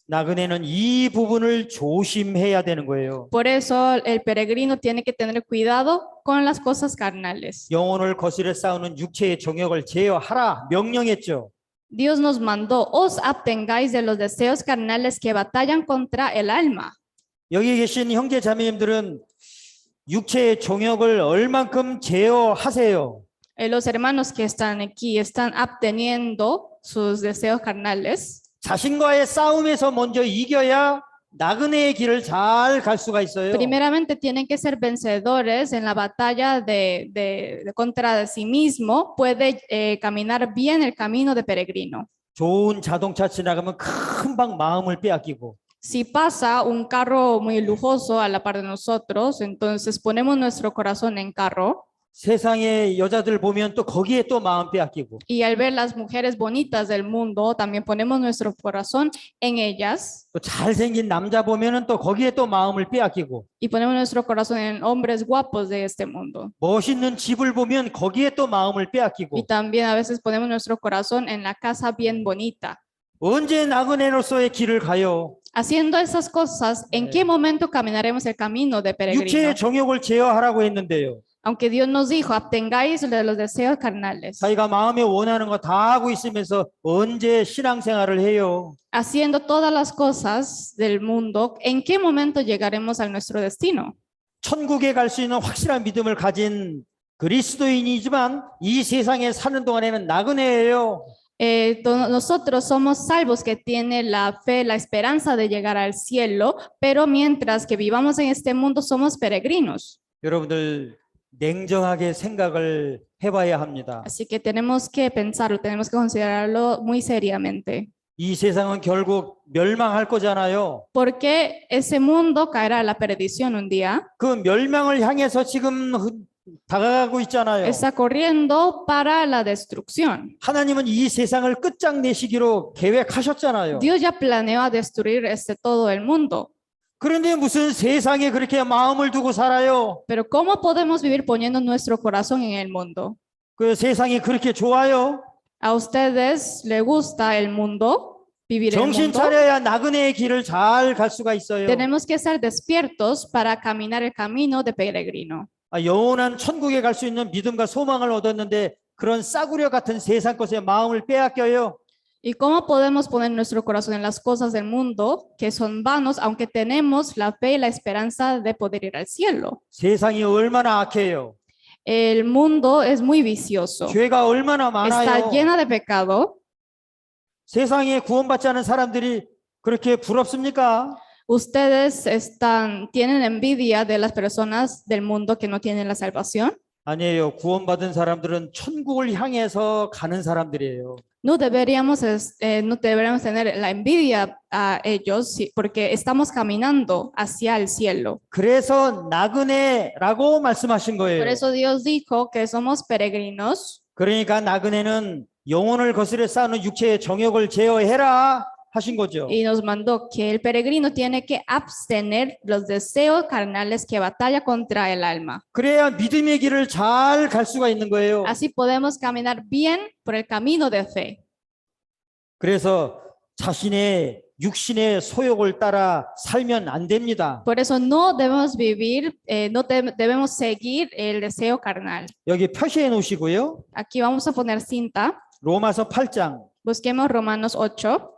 나그네는 이 부분을 조심해야 되는 거예요. Por eso el peregrino tiene que tener cuidado con las cosas carnales. 영혼을 거스려 싸우는 육체의 정욕을 제어하라 명령했죠. Dios nos mandó, os abstengáis de los deseos carnales que batallan contra el alma. 여기 계신 형제 자매님들은 육체의 정욕을 얼만큼 제어하세요. Los hermanos que están aquí están absteniendo sus deseos carnales. 자신과의 싸움에서 먼저 이겨야 나그네의 길을 잘 갈 수가 있어요. Primeramente tienen que ser vencedores en la batalla de contra sí mismo, puede caminar bien el camino de peregrino. 좋은 자동차 지나가면 금방 마음을 빼앗기고 Si pasa un carro muy lujoso a la par de nosotros, entonces ponemos nuestro corazón en carro. 세상의 여자들 보면 또 거기에 또 마음 빼앗기고 Y al ver las mujeres bonitas del mundo, también ponemos nuestro corazón en ellas. 또 잘생긴 남자 보면은 또 거기에 또 마음을 빼앗기고 Y ponemos nuestro corazón en hombres guapos de este mundo. 멋있는 집을 보면 거기에 또 마음을 Y 빼앗기고 también a veces ponemos nuestro corazón en la casa bien bonita. 언제 나그네로서의 길을 가요? Haciendo esas cosas, ¿en qué momento caminaremos el camino de peregrino? 육체의 정욕을 제어하라고 했는데요. Aunque Dios nos dijo, abstengáis de los deseos carnales. 자기가 마음에 원하는 거 다 하고 있으면서 언제 신앙생활을 해요? Haciendo todas las cosas del mundo, ¿en qué momento llegaremos a nuestro destino? 천국에 갈 수 있는 확실한 믿음을 가진 그리스도인이지만 이 세상에 사는 동안에는 나그네예요. Nosotros somos salvos que tienen la fe, la esperanza de llegar al cielo, pero mientras que vivamos en este mundo somos peregrinos. 여러분들 냉정하게 생각을 해봐야 합니다. Así que tenemos que pensarlo, tenemos que considerarlo muy seriamente. 이 세상은 결국 멸망할 거잖아요. Porque ese mundo caerá a la perdición un día. 그 멸망을 향해서 지금 다가가고 있잖아요. está corriendo para la destrucción. 하나님은 이 세상을 끝장내시기로 계획하셨잖아요. Dios ya planeó destruir todo el mundo. 그런데 무슨 세상에 그렇게 마음을 두고 살아요? Pero ¿cómo podemos vivir poniendo nuestro corazón en el mundo? 그 세상이 그렇게 좋아요? ¿A ustedes les gusta el mundo? ¿Vivir el 정신 mundo? 차려야 나그네의 길을 잘 갈 수가 있어요. Tenemos que estar despiertos para caminar el camino de peregrino. 영원한 천국에 갈 수 있는 믿음과 소망을 얻었는데 그런 싸구려 같은 세상 것에 마음을 빼앗겨요. ¿Y cómo podemos poner nuestro corazón en las cosas del mundo que son vanos, aunque tenemos la fe y la esperanza de poder ir al cielo? 세상이 얼마나 악해요. El mundo es muy vicioso, 죄가 얼마나 많아요. está llena de pecado. 세상에 구원받지 않은 사람들이 그렇게 부럽습니까? ¿Ustedes tienen envidia de las personas del mundo que no tienen la salvación? 아니에요. 구원받은 사람들은 천국을 향해서 가는 사람들이에요. No deberíamos tener la envidia a ellos porque estamos caminando hacia el cielo. 그래서 나그네라고 말씀하신 거예요. Por eso Dios dijo que somos peregrinos. 그러니까 나그네는 영혼을 거스려 쌓는 육체의 정욕을 제어해라 하신 거죠. Y nos mandó que el peregrino tiene que abstener los deseos carnales que batalla contra el alma. 그래야 믿음의 길을 잘 갈 수가 있는 거예요. Así podemos caminar bien por el camino de fe. 그래서 자신의 육신의 소욕을 따라 살면 안 됩니다. Por eso no debemos vivir, debemos seguir el deseo carnal. 여기 표시해 놓으시고요. Aquí vamos a poner cinta. 로마서 8장 Busquemos Romanos 8.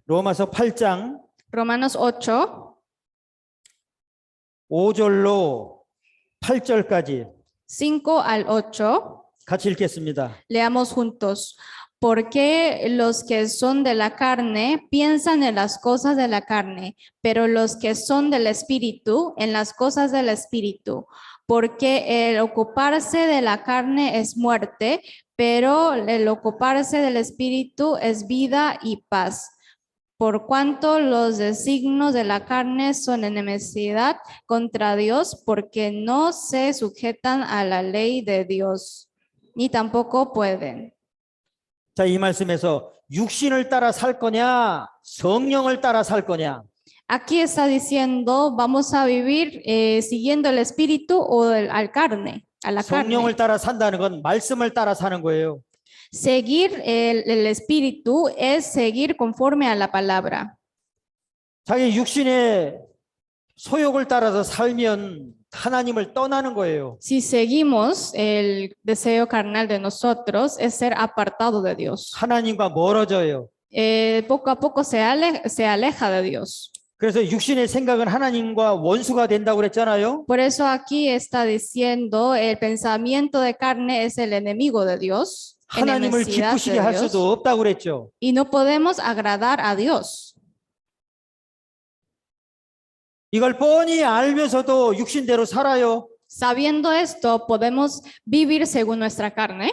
로마서 8장 Romanos 8, 5절로 8절까지 5 al 8. 같이 읽겠습니다. Leamos juntos. Porque los que son de la carne piensan en las cosas de la carne, pero los que son del espíritu en las cosas del espíritu. Porque el ocuparse de la carne es muerte, pero el ocuparse del espíritu es vida y paz. Por cuanto los designios de la carne son enemistad contra Dios, porque no se sujetan a la ley de Dios, ni tampoco pueden. 자, 이 말씀에서 육신을 따라 살 거냐, 성령을 따라 살 거냐. Aquí está diciendo, vamos a vivir siguiendo el espíritu o al carne, a la carne. 성령을 따라 산다는 건 말씀을 따라 사는 거예요. Seguir el espíritu es seguir conforme a la palabra. 자기 육신의 소욕을 따라서 살면 하나님을 떠나는 거예요. Si seguimos el deseo carnal de nosotros, es ser apartado de Dios. 하나님과 멀어져요. Poco a poco se aleja de Dios. 그래서 육신의 생각은 하나님과 원수가 된다고 그랬잖아요. Por eso aquí está diciendo, el pensamiento de carne es el enemigo de Dios. 하나님을 enemistad 기쁘시게 de 할 Dios, 수도 없다고 그랬죠. y no podemos agradar a Dios. 이걸 뻔히 알면서도 육신대로 살아요. Sabiendo esto, podemos vivir según nuestra carne.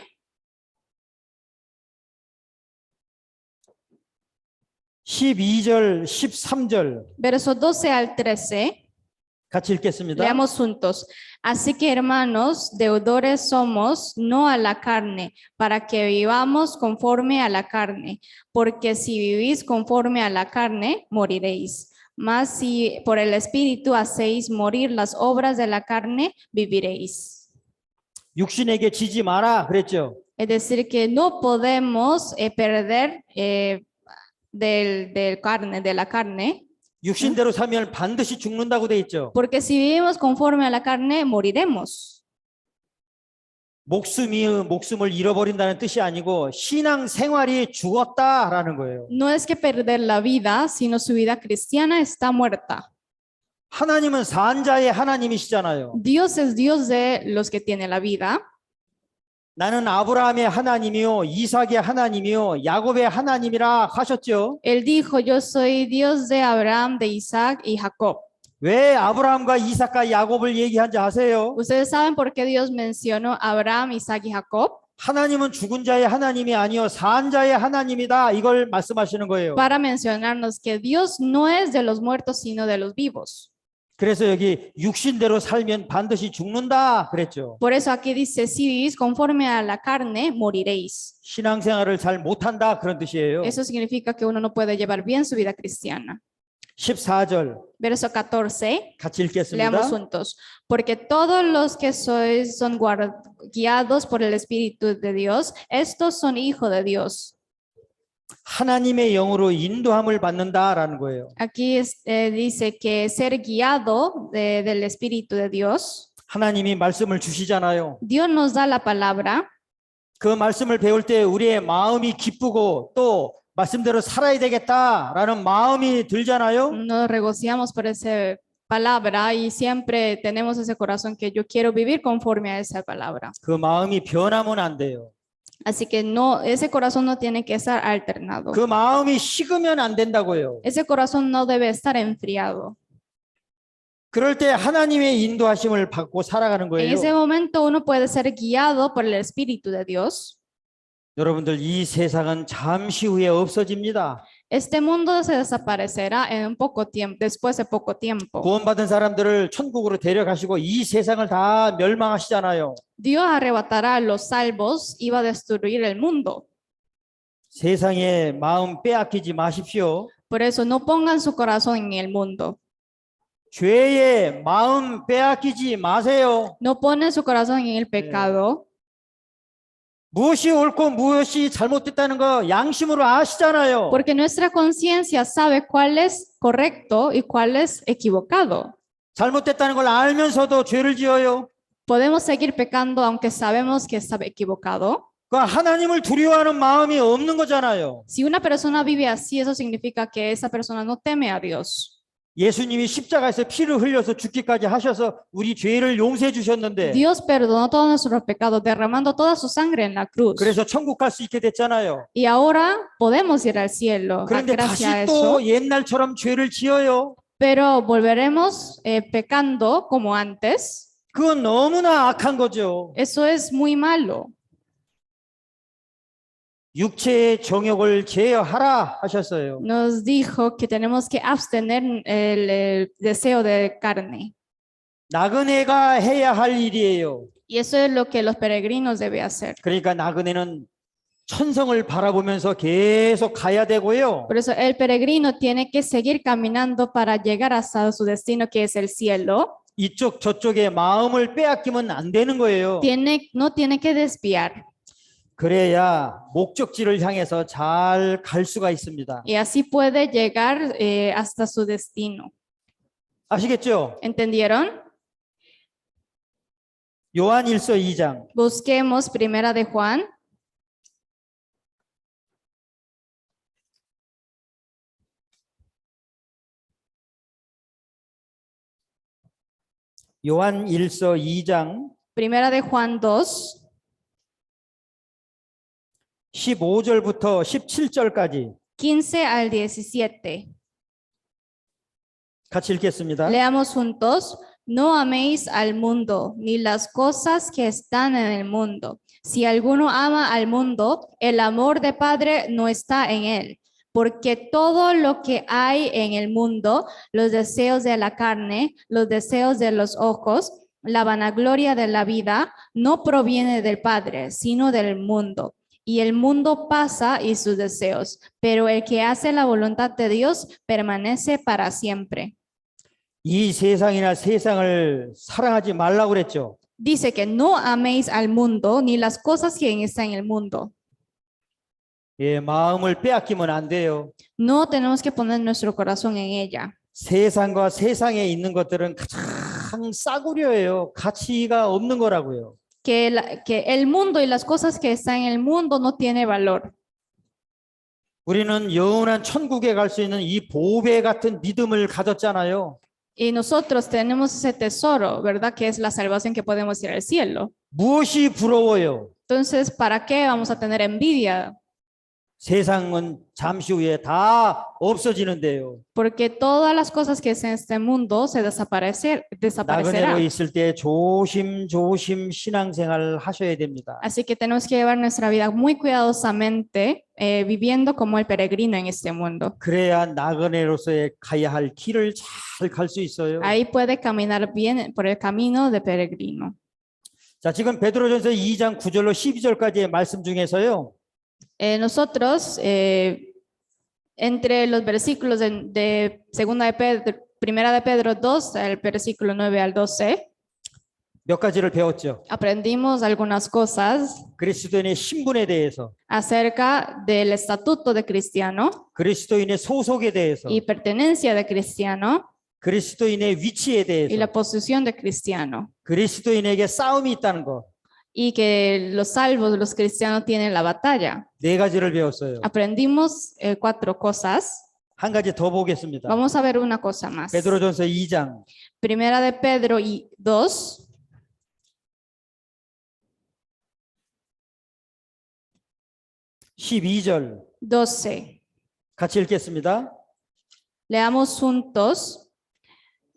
(12절) (13절) Verso 12 al 13. 같이 읽겠습니다. Leamos juntos. Así que, hermanos, deudores somos, no a la carne, para que vivamos conforme a la carne. Porque si vivís conforme a la carne, moriréis. Mas si por el Espíritu hacéis morir las obras de la carne, viviréis. 육신에게 지지 마라 그랬죠. Es decir, que no podemos perder de la carne. 육신대로 살면 반드시 죽는다고 돼 있죠. Porque si vivimos conforme a la carne, moriremos. 목숨을 잃어버린다는 뜻이 아니고 신앙 생활이 죽었다라는 거예요. No es que perder la vida, sino su vida cristiana está muerta. 하나님은 산자의 하나님이시잖아요. Dios es Dios de los que tienen la vida. 나는 아브라함의 하나님이요 이삭의 하나님이요 야곱의 하나님이라 하셨죠. Él dijo, yo soy Dios de Abraham, de Isaac y Jacob. 왜 아브라함과 이삭과 야곱을 얘기한지 아세요? ¿Ustedes saben por qué Dios mencionó a Abraham, Isaac y Jacob? 하나님은 죽은 자의 하나님이 아니요 산 자의 하나님이다. 이걸 말씀하시는 거예요. Para mencionarnos que Dios no es de los muertos, sino de los vivos. 그래서 여기 육신대로 살면 반드시 죽는다 그랬죠. Por eso aquí dice, si vivís conforme a la carne, moriréis. 신앙생활을 잘 못한다 그런 뜻이에요. Eso significa que uno no puede llevar bien su vida cristiana. 14절 Verso 14, 같이 읽겠습니다. leamos juntos. Porque todos los que sois son guiados por el Espíritu de Dios, estos son hijos de Dios. 하나님의 영으로 인도함을 받는다라는 거예요. Aquí dice que ser guiado del Espíritu de Dios, 하나님이 말씀을 주시잖아요. Dios nos da la palabra. 그 말씀을 배울 때 우리의 마음이 기쁘고 또 말씀대로 살아야 되겠다라는 마음이 들잖아요. Nos regocijamos por esa palabra y siempre tenemos ese corazón que yo quiero vivir conforme a esa palabra. 그 마음이 변하면 안 돼요. Así que no, ese corazón no tiene que estar alternado. 그 마음이 식으면 안 된다고요. Ese corazón no debe estar enfriado. 그럴 때 하나님의 인도하심을 받고 살아가는 En 거예요. ese momento uno puede ser guiado por el Espíritu de Dios. 여러분들 이 세상은 잠시 후에 없어집니다. Este mundo se desaparecerá en un poco tiempo, después de poco tiempo. 구원받은 사람들을 천국으로 데려가시고 이 세상을 다 멸망하시잖아요. Dios arrebatará a los salvos y va a destruir el mundo. 세상에 마음 빼앗기지 마십시오. Por eso no pongan su corazón en el mundo. 죄의 마음 빼앗기지 마세요. No ponen su corazón en el pecado. 무엇이 옳고 무엇이 잘못됐다는 거 양심으로 아시잖아요. Porque nuestra conciencia sabe cuál es correcto y cuál es equivocado. 잘못됐다는 걸 알면서도 죄를 지어요. Podemos seguir pecando aunque sabemos que está equivocado. 그 하나님을 두려워하는 마음이 없는 거잖아요. Si una persona vive así, eso significa que esa persona no teme a Dios. 예수님이 십자가에서 피를 흘려서 죽기까지 하셔서 우리 죄를 용서해 주셨는데 Dios perdonó todos nuestros pecados, derramando toda su sangre en la cruz. 그래서 천국 갈 수 있게 됐잖아요. Y ahora podemos ir al cielo 그런데 gracias a 다시 eso. 또 옛날처럼 죄를 지어요. Pero volveremos pecando como antes. 그건 너무나 악한 거죠. Eso es muy malo. 육체의 정욕을 제어하라 하셨어요. Nos dijo que tenemos que abstener el deseo de carne. 나그네가 해야 할 일이에요. Y eso es lo que los peregrinos deben hacer. 그러니까 나그네는 천성을 바라보면서 계속 가야 되고요. Por eso el peregrino tiene que seguir caminando para llegar hasta su destino, que es el cielo. 이쪽 저쪽에 마음을 빼앗기면 안 되는 거예요. No tiene que desviar. 그래야 목적지를 향해서 잘 갈 수가 있습니다. Y así puede llegar hasta su destino. 아시겠죠? ¿Entendieron? 요한일서 2장 Busquemos Primera de Juan. 요한일서 2장 Primera de Juan 2, 15절부터 17절까지 15 al 17. 같이 읽겠습니다. Leamos juntos. No améis al mundo, ni las cosas que están en el mundo. Si alguno ama al mundo, el amor de Padre no está en él. Porque todo lo que hay en el mundo, los deseos de la carne, los deseos de los ojos, la vanagloria de la vida, no proviene del Padre, sino del mundo. Y el mundo pasa y sus deseos, pero el que hace la voluntad de Dios permanece para siempre. 이 세상이나 세상을 사랑하지 말라고 그랬죠. Dice que no améis al mundo ni las cosas que están en el mundo. 예, 마음을 빼앗기면 안 돼요. No tenemos que poner nuestro corazón en ella. 세상과 세상에 있는 것들은 가장 싸구려예요. 가치가 없는 거라고요. Que el mundo y las cosas que están en el mundo no tiene valor. 우리는 영원한 천국에 갈 수 있는 이 보배 같은 믿음을 가졌잖아요. Y nosotros tenemos ese tesoro, ¿verdad? Que es la salvación que podemos ir al cielo. 무엇이 부러워요? Entonces, ¿para qué vamos a tener envidia? 세상은 잠시 후에 다 없어지는데요. porque todas las cosas que es en este mundo se 나그네로 desaparecerán. 있을 때 조심조심 신앙생활 하셔야 됩니다. Así que tenemos que llevar nuestra vida muy cuidadosamente, viviendo como el peregrino en este mundo. 그래야 나그네로서의 가야 할 길을 잘 갈 수 있어요. Ahí puede caminar bien por el camino de peregrino. 자, 지금 베드로전서 2장 9절로 12절까지의 말씀 중에서요. Nosotros, entre los versículos de segunda de Pedro, primera de Pedro 2, el versículo 9 al 12, 몇 가지를 배웠죠. aprendimos algunas cosas 그리스도인의 신분에 대해서, acerca del estatuto de cristiano 그리스도인의 소속에 대해서, y pertenencia de cristiano 그리스도인의 위치에 y 대해서, la posición de cristiano. 그리스도인에게 싸움이 있다는 거. Y que los salvos, los cristianos tienen la batalla. 네 가지를 배웠어요. Aprendimos 4 cosas. 한 가지 더 보겠습니다. Vamos a ver una cosa más. 베드로전서 2장 Primera de Pedro 2, 12절 12. 같이 읽겠습니다. Leamos juntos.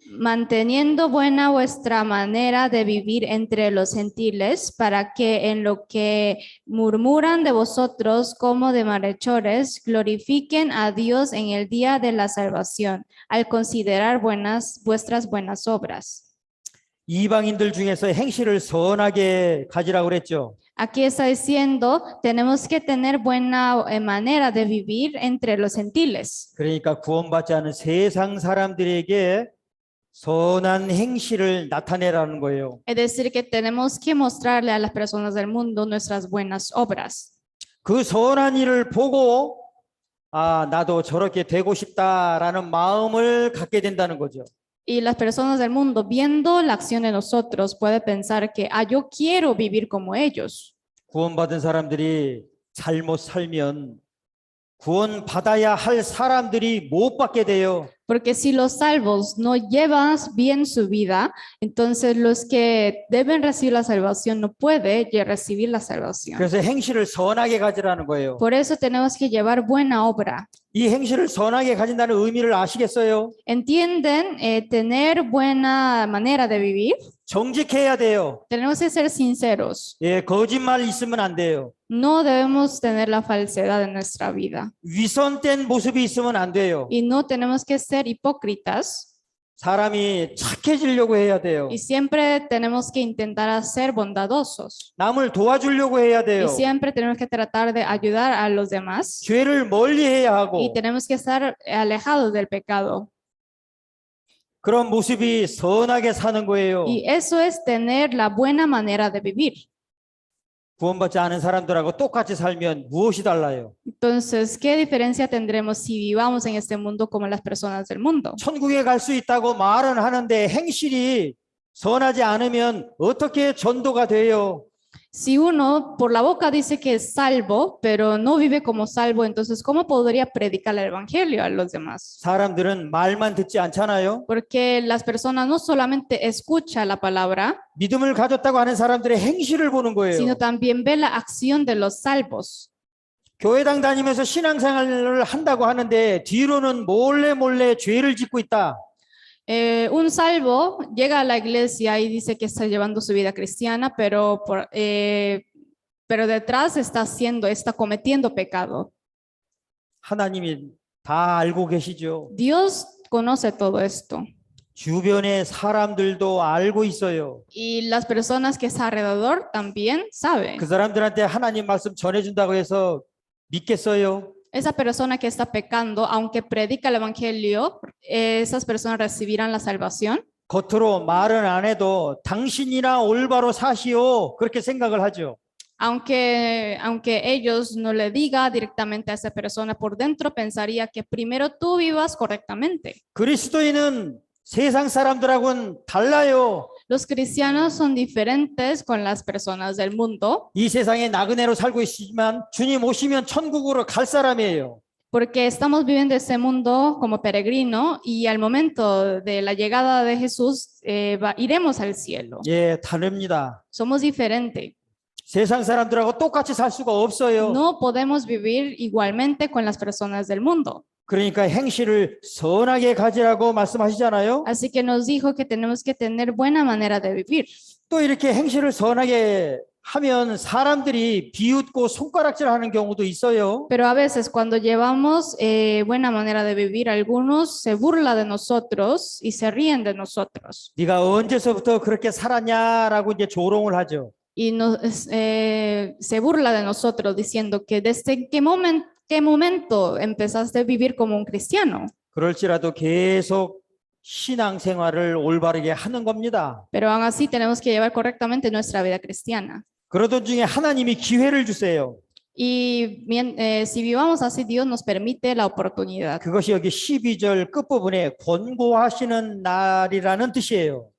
Manteniendo buena vuestra manera de vivir entre los gentiles, para que en lo que murmuran de vosotros como de malhechores, glorifiquen a Dios en el día de la salvación, al considerar vuestras buenas obras. 이방인들 중에서 행실을 선하게 가지라고 그랬죠. Aquí está diciendo, tenemos que tener buena manera de vivir entre los gentiles. 그러니까 구원받지 않은 세상 사람들에게 선한 행실을 나타내라는 거예요. Es decir, que tenemos que mostrarle a las personas del mundo nuestras buenas obras. 그 선한 일을 보고 아, 나도 저렇게 되고 싶다라는 마음을 갖게 된다는 거죠. Y las personas del mundo, viendo la acción de nosotros, puede pensar que, yo quiero vivir como ellos. 구원받은 사람들이 잘못 살면 구원받아야 할 사람들이 못 받게 돼요. Porque si los salvos no llevan bien su vida, entonces los que deben recibir la salvación no pueden recibir la salvación. 그래서 행실을 선하게 가지라는 거예요. Por eso tenemos que llevar buena obra. 이 행실을 선하게 가진다는 의미를 아시겠어요? ¿Entienden? Tener buena manera de vivir. 정직해야 돼요. Tenemos que ser sinceros. 예, 거짓말 있으면 안 돼요. No debemos tener la falsedad en nuestra vida. 위선된 모습이 있으면 안 돼요. Y no tenemos que ser hipócritas. 사람이 착해지려고 해야 돼요. Y siempre tenemos que intentar ser bondadosos. 남을 도와주려고 해야 돼요. Y siempre tenemos que tratar de ayudar a los demás. 죄를 멀리해야 하고 Y tenemos que estar alejados del pecado. 그런 모습이 선하게 사는 거예요. Y eso es tener la buena manera de vivir. 구원받지 않은 사람들하고 똑같이 살면 무엇이 달라요? Entonces, ¿qué diferencia tendremos si vivamos en este mundo como las personas del mundo? 천국에 갈 수 있다고 말은 하는데 행실이 선하지 않으면 어떻게 전도가 돼요? Si uno por la boca dice que es salvo, pero no vive como salvo, entonces ¿cómo podría predicar el evangelio a los demás? 사람들은 말만 듣지 않잖아요. Porque las personas no solamente escuchan la palabra, 믿음을 가졌다고 하는 사람들의 행실을 보는 거예요. sino también ve la acción de los salvos. 교회당 다니면서 신앙생활을 한다고 하는데 뒤로는 몰래 죄를 짓고 있다. Un salvo llega a la iglesia y dice que está llevando su vida cristiana, pero detrás está cometiendo pecado. 하나님이 다 알고 계시죠. Dios conoce todo esto. 주변의 사람들도 알고 있어요. Y las personas que están alrededor también saben. 그 사람들한테 하나님 말씀 전해준다고 해서 믿겠어요? Esa persona que está pecando, aunque predica el evangelio, esas personas recibirán la salvación. 겉으로 말은 안 해도 당신이나 올바로 사시오 그렇게 생각을 하죠. Aunque ellos no le diga directamente a esa persona, por dentro pensaría que primero tú vivas correctamente. 그리스도인은 세상 사람들하고는 달라요. Los cristianos son diferentes con las personas del mundo, 이 세상에 나그네로 살고 있지만 주님 오시면 천국으로 갈 사람이에요. porque estamos viviendo este mundo como peregrino y al momento de la llegada de Jesús iremos al cielo. 예, 다릅니다. Somos diferentes. 세상 사람들하고 똑같이 살 수가 없어요. No podemos vivir igualmente con las personas del mundo. 그러니까 행실을 선하게 가지라고 말씀하시잖아요. Así que nos dijo que tenemos que tener buena manera de vivir. 또 이렇게 행실을 선하게 하면 사람들이 비웃고 손가락질하는 경우도 있어요. Pero a veces cuando llevamos buena manera de vivir, algunos se burlan de nosotros y se ríen de nosotros. 네가 언제서부터 그렇게 살았냐라고 이제 조롱을 하죠. Y se burla de nosotros diciendo que desde qué momento empezaste a vivir como un cristiano. 그럴지라도 계속 신앙생활을 올바르게 하는 겁니다. Pero aún así tenemos que llevar correctamente nuestra vida cristiana. 그러던 중에 하나님이 기회를 주세요. Y si vivamos así, Dios nos permite la oportunidad. 그것이 여기 12절 끝부분에 권고하시는 날이라는 뜻이에요.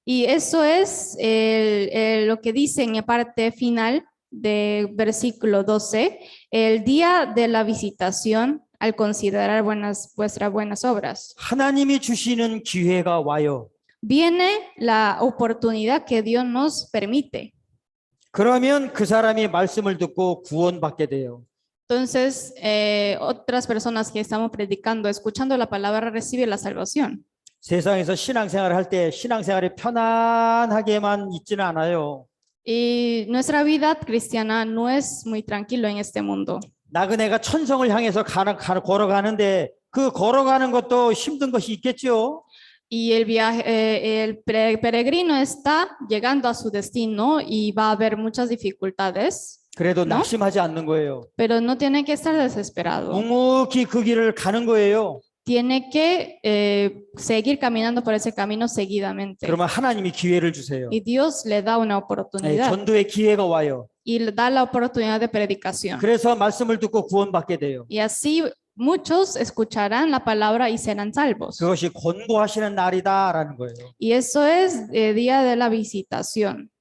Y eso es lo que dice en la parte final del versículo 12, el día de la visitación al considerar vuestras buenas obras. 하나님이 주시는 기회가 와요. Viene la oportunidad que Dios nos permite. 그러면 그 사람이 말씀을 듣고 구원받게 돼요. Entonces, otras personas que estamos predicando, escuchando la palabra, reciben la salvación. 세상에서 신앙생활을 할 때 신앙생활이 편안하게만 있지는 않아요. Y nuestra vida cristiana no es muy tranquilo en este mundo. 나그네가 천성을 향해서 걸어가는데 그 걸어가는 것도 힘든 것이 있겠죠. Y el peregrino está llegando a su destino y va a haber muchas dificultades, 그래도 ¿no? 낙심하지 않는 거예요. pero no tiene que estar desesperado. 묵묵히 그 길을 가는 거예요. Tiene que seguir caminando por ese camino seguidamente. 그러면 하나님이 기회를 주세요. Y Dios le da una 네, oportunidad 전도의 기회가 와요. y le da la oportunidad de predicación. 그래서 말씀을 듣고 구원받게 돼요. Y así muchos escucharán la palabra y serán salvos. 그것이 권고하시는 날이다라는 거예요. Y eso es el día de la visitación.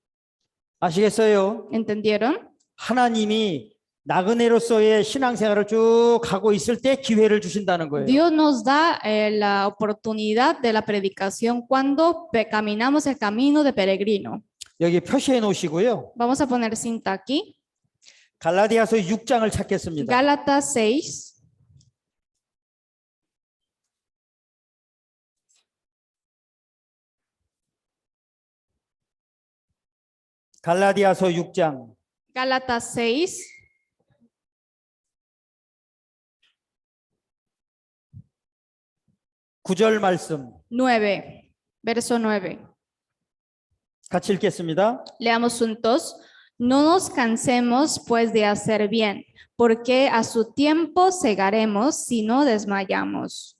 아시겠어요? ¿Entendieron? 하나님이 나그네로서의 신앙생활을 쭉 가고 있을 때 기회를 주신다는 거예요. Dios nos da la oportunidad de la predicación cuando caminamos el camino de peregrino. 여기 표시해 놓으시고요. Vamos a poner cinta aquí. 갈라디아서 6장을 찾겠습니다. Gálatas 6. 갈라디아서 6장 Gálatas 6. 9절 말씀 9. Verso 9. 같이 읽겠습니다. Leamos juntos. No nos cansemos pues de hacer bien, porque a su tiempo segaremos si no desmayamos.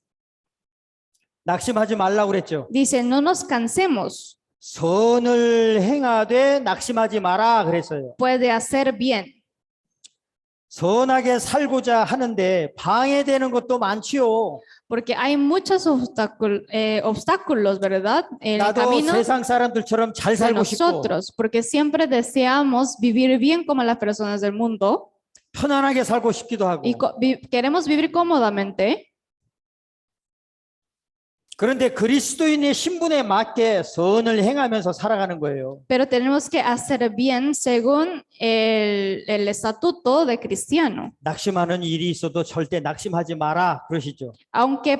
낙심하지 말라고 그랬죠. Dice, no nos cansemos 선을 행하되 낙심하지 마라 그랬어요. pues de hacer bien. 선하게 살고자 하는데 방해되는 것도 많지요. Porque hay muchos obstáculos, ¿verdad? En el 나도 camino 세상 사람들처럼 잘 de 살고 싶고 nosotros, porque siempre deseamos vivir bien como las personas del mundo 편안하게 살고 싶기도 하고. y queremos vivir cómodamente. 그런데 그리스도인의 신분에 맞게 선을 행하면서 살아가는 거예요. Pero tenemos que hacer bien según el estatuto de cristiano. 낙심하는 일이 있어도 절대 낙심하지 마라 그러시죠. Aunque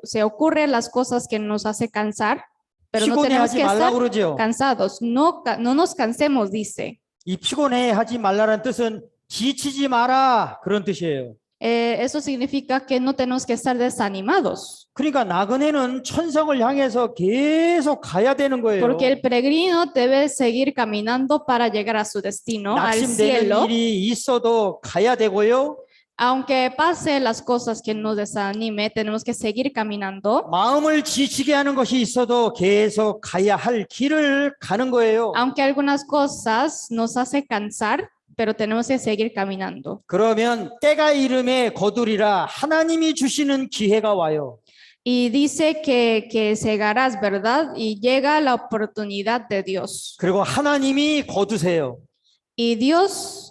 se ocurren las cosas que nos hace cansar, pero no tenemos 피곤해하지 que 말라 estar 그러죠. cansados. No nos cansemos, dice. 이 피곤해하지 말라는 뜻은 지치지 마라 그런 뜻이에요. Eso significa que no tenemos que estar desanimados. 그러니까 나그네는 천성을 향해서 계속 가야 되는 거예요. Porque el peregrino debe seguir caminando para llegar a su destino, al cielo. 낙심되는 일이 있어도 가야 되고요. Aunque pase las cosas que nos desanime, tenemos que seguir caminando. 마음을 지치게 하는 것이 있어도 계속 가야 할 길을 가는 거예요. Aunque algunas cosas nos hace cansar, pero tenemos que seguir caminando. 그러면 때가 이름에 거두리라 하나님이 주시는 기회가 와요. Y dice que segarás, ¿verdad? Y llega la oportunidad de Dios. 그리고 하나님이 거두세요. Y Dios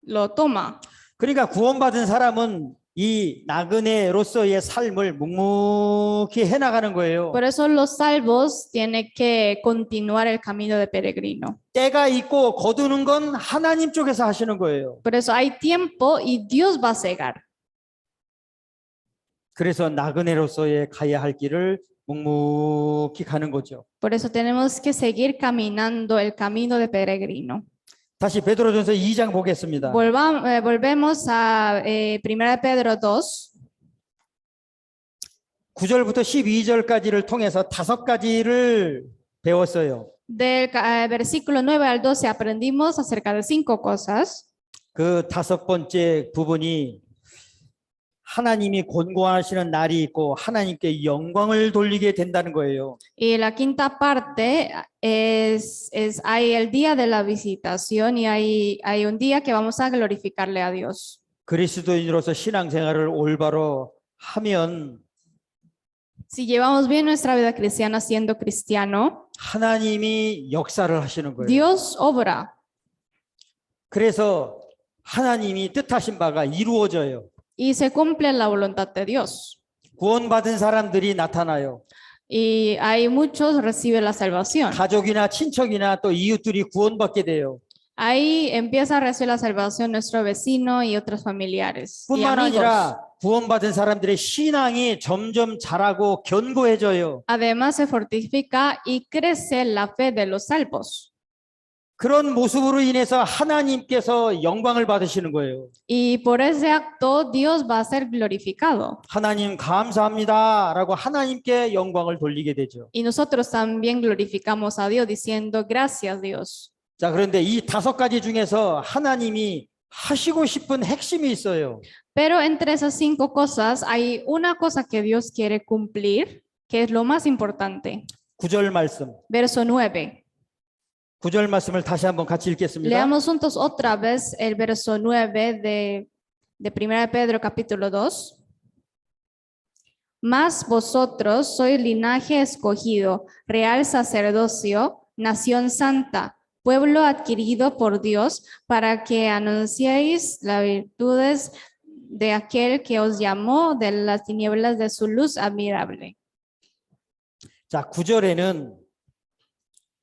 lo toma. 그러니까 구원받은 사람은 이 나그네로서의 삶을 묵묵히 해나가는 거예요. Por eso los salvos tienen que continuar el camino de peregrino. 때가 있고 거두는 건 하나님 쪽에서 하시는 거예요. Por eso hay tiempo y Dios va a cegar. 그래서 나그네로서의 가야 할 길을 묵묵히 가는 거죠. Por eso tenemos que seguir caminando el camino de peregrino. 다시 베드로전서 2장 보겠습니다. Volvemos a 1 Pedro 2. 9절부터 12절까지를 통해서 5가지를 배웠어요. Del versículo 9 al 12 aprendimos acerca de 5 cosas. 그 5번째 부분이 하나님이 권고하시는 날이 있고 하나님께 영광을 돌리게 된다는 거예요. Y la quinta parte hay el día de la visitación y hay un día que vamos a glorificarle a Dios. 그리스도인으로서 신앙생활을 올바로 하면 Si llevamos bien nuestra vida cristiana siendo cristiano, 하나님이 역사를 하시는 거예요. Dios obra. 그래서 하나님이 뜻하신 바가 이루어져요. Y se cumple la voluntad de Dios. 구원받은 사람들이 나타나요. Y hay muchos reciben la salvación. 가족이나 친척이나 또 이웃들이 구원받게 돼요. Ahí empieza a recibir la salvación nuestro vecino y otros familiares y 뿐만 amigos. 아니라 구원받은 사람들의 신앙이 점점 자라고 견고해져요. Además se fortifica y crece la fe de los salvos. 그런 모습으로 인해서 하나님께서 영광을 받으시는 거예요. Y por ese acto Dios va a ser glorificado. 하나님 감사합니다라고 하나님께 영광을 돌리게 되죠. Y nosotros también glorificamos a Dios diciendo gracias Dios. 자, 그런데 이 5가지 중에서 하나님이 하시고 싶은 핵심이 있어요. Pero entre esas 5 cosas hay una cosa que Dios quiere cumplir, que es lo más importante. 9절 말씀. Verso 9. 9절 말씀을 다시 한번 같이 읽겠습니다. Leamos juntos otra vez el verso 9 de 1 Pedro capítulo 2. Mas vosotros sois linaje escogido, real sacerdocio, nación santa, pueblo adquirido por Dios, para que anunciéis las virtudes de aquel que os llamó de las tinieblas de su luz admirable. 자, 9절에는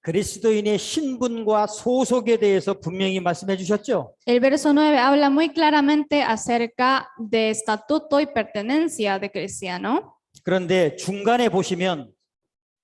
그리스도인의 신분과 소속에 대해서 분명히 말씀해 주셨죠? El verso 9 habla muy claramente acerca de estatuto y pertenencia de cristiano. 그런데 중간에 보시면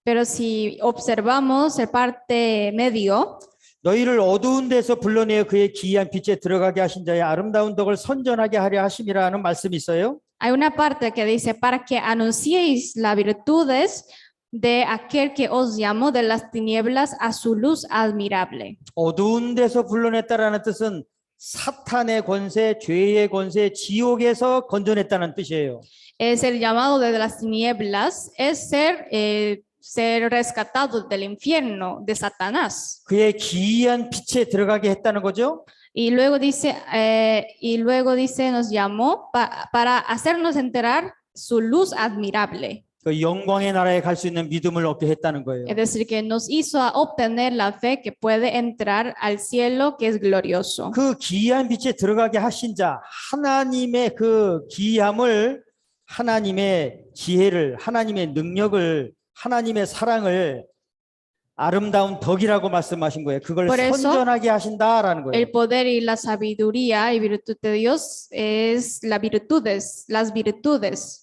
Pero si observamos el parte medio, 너희를 어두운 데서 불러내어 그의 기이한 빛에 들어가게 하신 자의 아름다운 덕을 선전하게 하려 하심이라는 말씀이 있어요. hay una parte que dice, para que anunciéis las virtudes de aquel que os llamó de las tinieblas a su luz admirable. 어두운 데서 불러냈다라는 뜻은 사탄의 권세, 죄의 권세, 지옥에서 건져냈다는 뜻이에요. Es el llamado de las tinieblas, es ser rescatado del infierno de Satanás. 그의 기이한 빛에 들어가게 했다는 거죠. Y luego dice, nos llamó para hacernos enterar su luz admirable. 그 영광의 나라에 갈 수 있는 믿음을 얻게 했다는 거예요. Es decir, que nos hizo a obtener la fe que puede entrar al cielo que es glorioso. 그 기이한 빛에 들어가게 하신 자, 하나님의 그 기이함을, 하나님의 지혜를, 하나님의 능력을, 하나님의 사랑을 아름다운 덕이라고 말씀하신 거예요. 그걸 Por eso, 선전하게 하신다라는 거예요. El poder y la sabiduría y virtud de Dios es las virtudes.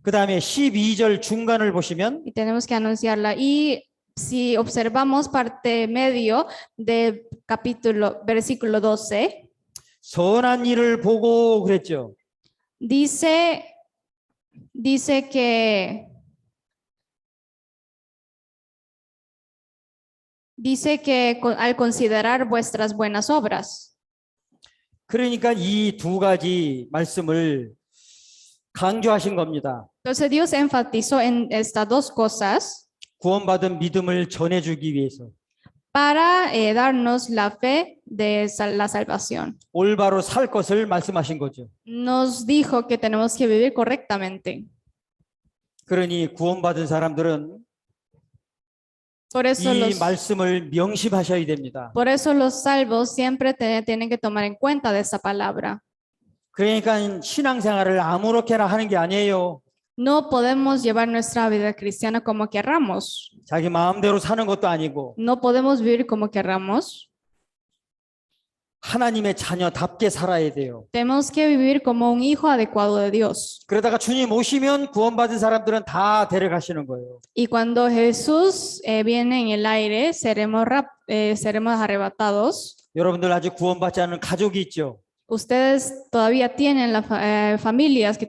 그 다음에 12절 중간을 보시면 Y tenemos que anunciarla. Y si observamos parte medio del versículo 12, 선한 일을 보고 그랬죠. dice que al considerar vuestras buenas obras. 그러니까 이 2가지 말씀을 강조하신 겁니다. Entonces Dios enfatizó en estas 2 cosas 구원받은 믿음을 전해주기 위해서 para darnos la fe de la salvación. 올바로 살 것을 말씀하신 거죠. Nos dijo que tenemos que vivir correctamente. 그러니 구원받은 사람들은 Por eso 이 말씀을 명심하셔야 됩니다. los salvos siempre tienen que tomar en cuenta de esa palabra. 그러니까 신앙생활을 아무렇게나 하는 게 아니에요. No podemos llevar nuestra vida cristiana como querramos. 자기 마음대로 사는 것도 아니고 No podemos vivir como querramos. 하나님의 자녀답게 살아야 돼요. Tenemos que vivir como un hijo adecuado de Dios. 그러다가 주님 오시면 구원받은 사람들은 다 데려가시는 거예요. Y cuando Jesús viene en el aire, seremos arrebatados. 여러분들 아직 구원받지 않은 가족이 있죠. Ustedes todavía tienen familias,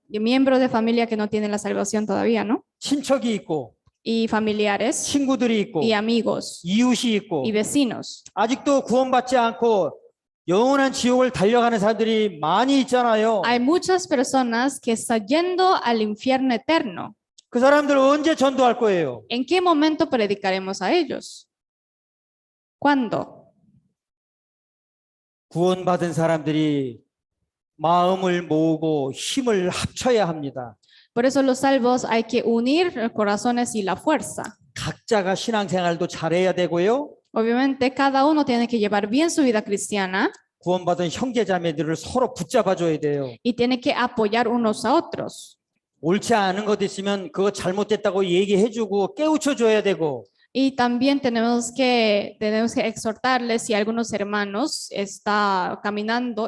miembros de familia que no tienen la salvación todavía, ¿no? 친척이 있고 Y familiares, 친구들이 있고 y amigos, 이웃이 있고 y vecinos. 아직도 구원받지 않고 영원한 지옥을 달려가는 사람들이 많이 있잖아요. Hay muchas personas que están yendo al infierno eterno. 그 사람들 언제 전도할 거예요? ¿En qué momento predicaremos a ellos? ¿Cuándo? 구원받은 사람들이 마음을 모으고 힘을 합쳐야 합니다. Por eso los salvos hay que unir los corazones y la fuerza. 각자가 신앙생활도 잘해야 되고요. Obviamente cada uno tiene que llevar bien su vida cristiana 구원받은 형제자매들을 서로 붙잡아줘야 돼요. y tiene que apoyar unos a otros. 옳지 않은 것 있으면 그거 잘못됐다고 얘기해주고 깨우쳐줘야 되고 Y también tenemos que exhortarles si algunos hermanos está caminando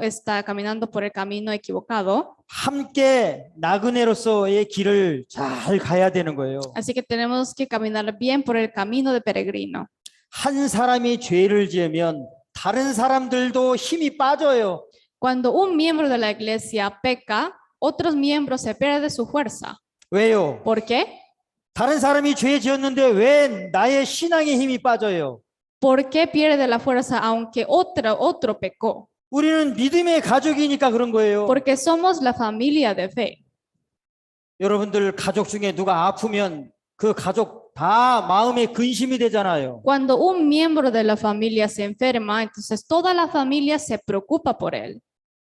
por el camino equivocado. 함께 나그네로서의 길을 잘 가야 되는 거예요. Así que tenemos que caminar bien por el camino de peregrino. 한 사람이 죄를 지으면 다른 사람들도 힘이 빠져요. Cuando un miembro de la iglesia peca, otros miembros se pierden su fuerza. 왜요? ¿Por qué? 다른 사람이 죄 지었는데 왜 나의 신앙의 힘이 빠져요? ¿Por qué pierde la fuerza aunque otro pecó? 우리는 믿음의 가족이니까 그런 거예요. Porque somos la familia de fe. 여러분들 가족 중에 누가 아프면 그 가족 다 마음에 근심이 되잖아요. Cuando un miembro de la familia se enferma, entonces toda la familia se preocupa por él.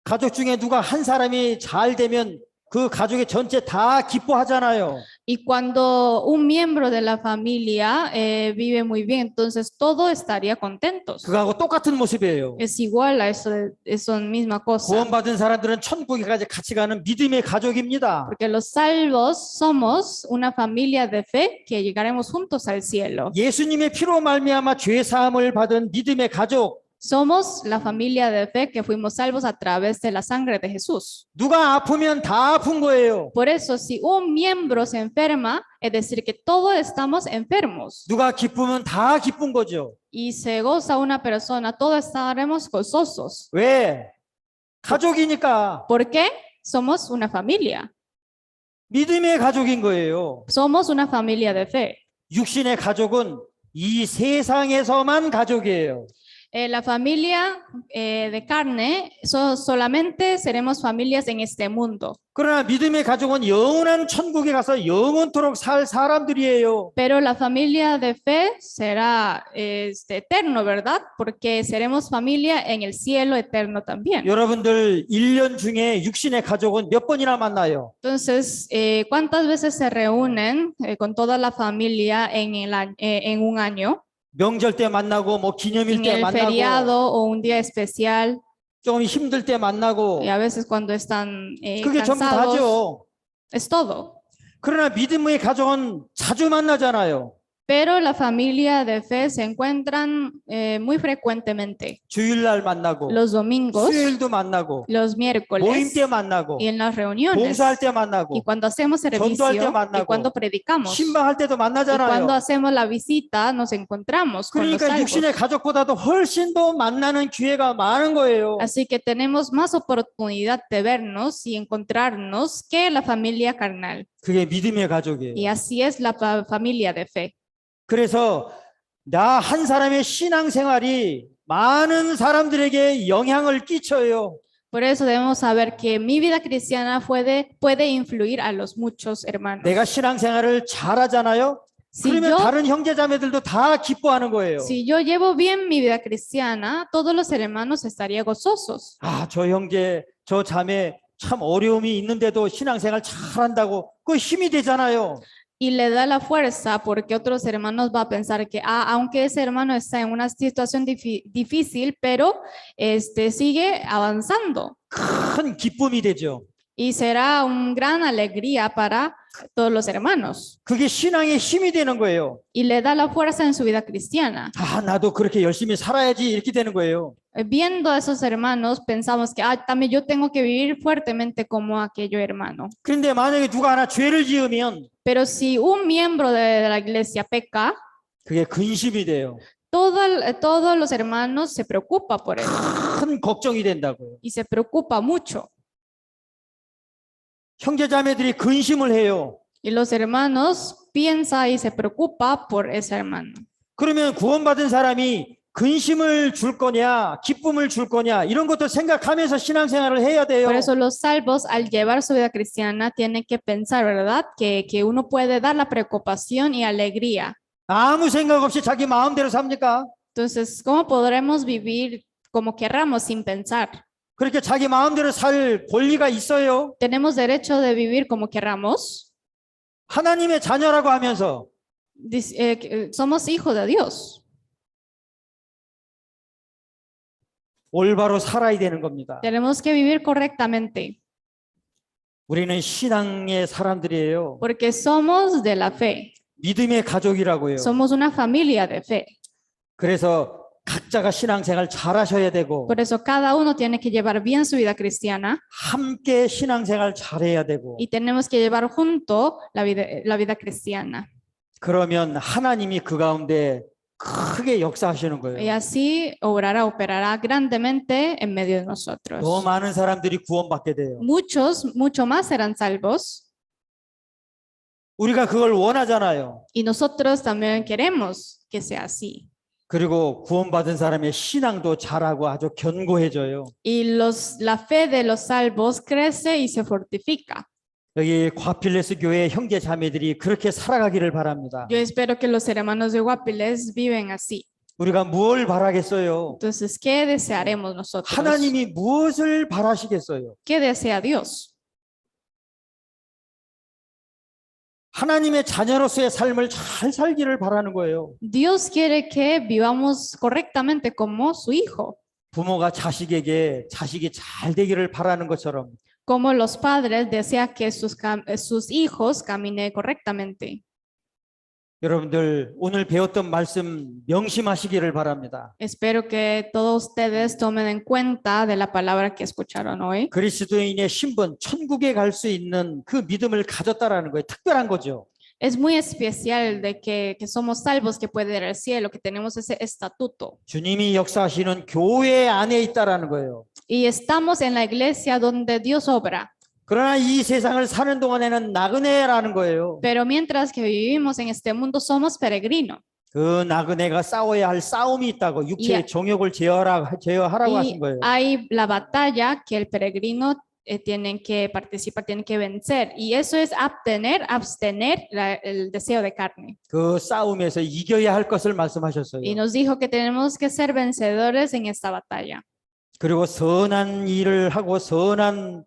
가족 중에 누가 한 사람이 잘 되면 그 가족의 전체 다 기뻐하잖아요. Y cuando un miembro de la familia vive muy bien, entonces todo estaría contentos. 그거하고 똑같은 모습이에요. Es igual a eso misma cosa. 구원받은 사람들은 천국에까지 같이 가는 믿음의 가족입니다. Porque los salvos somos una familia de fe que llegaremos juntos al cielo. 예수님의 피로 말미암아 죄 사함을 받은 믿음의 가족. Somos la familia de fe que fuimos salvos a través de la sangre de Jesús. 누가 아프면 다 아픈 거예요. Por eso, si un miembro se enferma, es decir, que todos estamos enfermos. 누가 기쁘면 다 기쁜 거죠. Y se goza una persona, todos estaremos gozosos. 왜? 가족이니까. ¿Por qué? Somos una familia. 믿음의 가족인 거예요. Somos una familia de fe. 육신의 가족은 이 세상에서만 가족이에요. La familia de carne, solamente seremos familias en este mundo. 그러나 믿음의 가족은 영원한 천국에 가서 영원토록 살 사람들이에요. Pero la familia de fe será eterno, ¿verdad? Porque seremos familia en el cielo eterno también. 여러분들 1년 중에 육신의 가족은 몇 번이나 만나요? Entonces, ¿cuántas veces se reúnen con toda la familia en un año? 명절 때 만나고 뭐 기념일 En 때 el 만나고 feriado o un día especial. 좀 힘들 때 만나고 Y a veces cuando están 그게 전부 cansados. 다죠. Es todo. 그러나 믿음의 가족은 자주 만나잖아요. Pero la familia de fe se encuentran muy frecuentemente. 주일날 만나고 Los domingos, 수요일도 만나고 los 모임 miércoles 때 만나고 y en las reuniones. 봉사할 때 만나고 Y cuando hacemos 전도할 때 servicio y 만나고 cuando predicamos. 신방할 때도 Y 만나잖아요. cuando hacemos la visita nos encontramos con los 그러니까 salvos. 육신의 가족보다도 훨씬 더 만나는 기회가 많은 거예요. Así que tenemos más oportunidad de vernos y encontrarnos que la familia carnal. 그게 믿음의 가족이에요. Y así es la familia de fe. 그래서 나 한 사람의 신앙생활이 많은 사람들에게 영향을 끼쳐요. Por eso debemos saber que mi vida cristiana puede influir a los muchos hermanos. 내가 신앙생활을 잘하잖아요. 그러면 다른 형제자매들도 다 기뻐하는 거예요. Si yo llevo bien mi vida cristiana, todos los hermanos estarían gozosos. 아, 저 형제, 저 자매 참 어려움이 있는데도 신앙생활 잘한다고 그 힘이 되잖아요. y le da la fuerza porque otros hermanos va a pensar que aunque ese hermano está en una situación difícil, pero sigue avanzando 큰 기쁨이 되죠. y será una gran alegría para todos los hermanos 그게 신앙의 힘이 되는 거예요. y le da la fuerza en su vida cristiana. 아, 나도 그렇게 열심히 살아야지 이렇게 되는 거예요. Viendo a esos hermanos, pensamos que también yo tengo que vivir fuertemente como aquello hermano. 그런데 만약에 누가 하나 죄를 지으면 Pero si un miembro de la iglesia peca, 그게 근심이 돼요. todos los hermanos se preocupan por él 큰 걱정이 된다고요. y se preocupa mucho. 형제자매들이 근심을 해요. Y los hermanos piensan y se preocupa por ese hermano. 그러면 구원받은 사람이 근심을 줄 거냐, 기쁨을 줄 거냐 이런 것도 생각하면서 신앙생활을 해야 돼요. Por eso los salvos al llevar su vida cristiana tienen que pensar, ¿verdad? Que uno puede dar la preocupación y alegría. 아무 생각 없이 자기 마음대로 삽니까? Entonces, ¿cómo podremos vivir como querramos sin pensar? 그렇게 자기 마음대로 살 권리가 있어요. ¿Tenemos derecho de vivir como querramos? 하나님의 자녀라고 하면서 Somos hijos de Dios. 올바로 살아야 되는 겁니다. Tenemos que vivir correctamente 우리는 신앙의 사람들이에요. porque somos de la fe. 믿음의 가족이라고요. Somos una familia de fe. 그래서 각자가 신앙생활 잘 하셔야 되고 Por eso cada uno tiene que llevar bien su vida cristiana 함께 신앙생활 잘해야 되고 y tenemos que llevar junto la vida cristiana. 그러면 하나님이 그 가운데 크게 역사하시는 Y 거예요. así operará grandemente en medio de nosotros. 더 많은 사람들이 구원받게 돼요. Mucho más serán salvos 우리가 그걸 원하잖아요. y nosotros también queremos que sea así. 그리고 구원받은 사람의 신앙도 자라고 아주 견고해져요. Y la fe de los salvos crece y se fortifica. 여기 과필레스 교회 형제 자매들이 그렇게 살아가기를 바랍니다. Yo espero que los hermanos de Guapiles viven así. 우리가 무엇을 바라겠어요? Entonces, ¿qué desearemos nosotros? 하나님이 무엇을 바라시겠어요? ¿Qué desea Dios? 하나님의 자녀로서의 삶을 잘 살기를 바라는 거예요. Dios quiere que vivamos correctamente como su hijo, 부모가 자식에게 자식이 잘 되기를 바라는 것처럼 como los padres desean que sus hijos caminen correctamente. 여러분들 오늘 배웠던 말씀 명심하시기를 바랍니다. Espero que todos ustedes tomen en cuenta de la palabra que escucharon hoy. 그리스도인의 신분, 천국에 갈 수 있는 그 믿음을 가졌다라는 거예요. 특별한 거죠. Es muy especial de que somos salvos, que puede ir al cielo, que tenemos ese estatuto. 주님이 역사하시는 교회 안에 있다라는 거예요. Y estamos en la iglesia donde Dios obra. 그러나 이 세상을 사는 동안에는 나그네라는 거예요. Pero mientras que vivimos en este mundo somos peregrinos. 그 나그네가 싸워야 할 싸움이 있다고 육체의 정욕을 제어하라고 하신 Y 거예요. hay la batalla que el peregrino tienen que participar, tienen que vencer. Y eso es abstener el deseo de carne. 그 싸움에서 이겨야 할 것을 말씀하셨어요. Y nos dijo que tenemos que ser vencedores en esta batalla. 그리고 선한 일을 하고 선한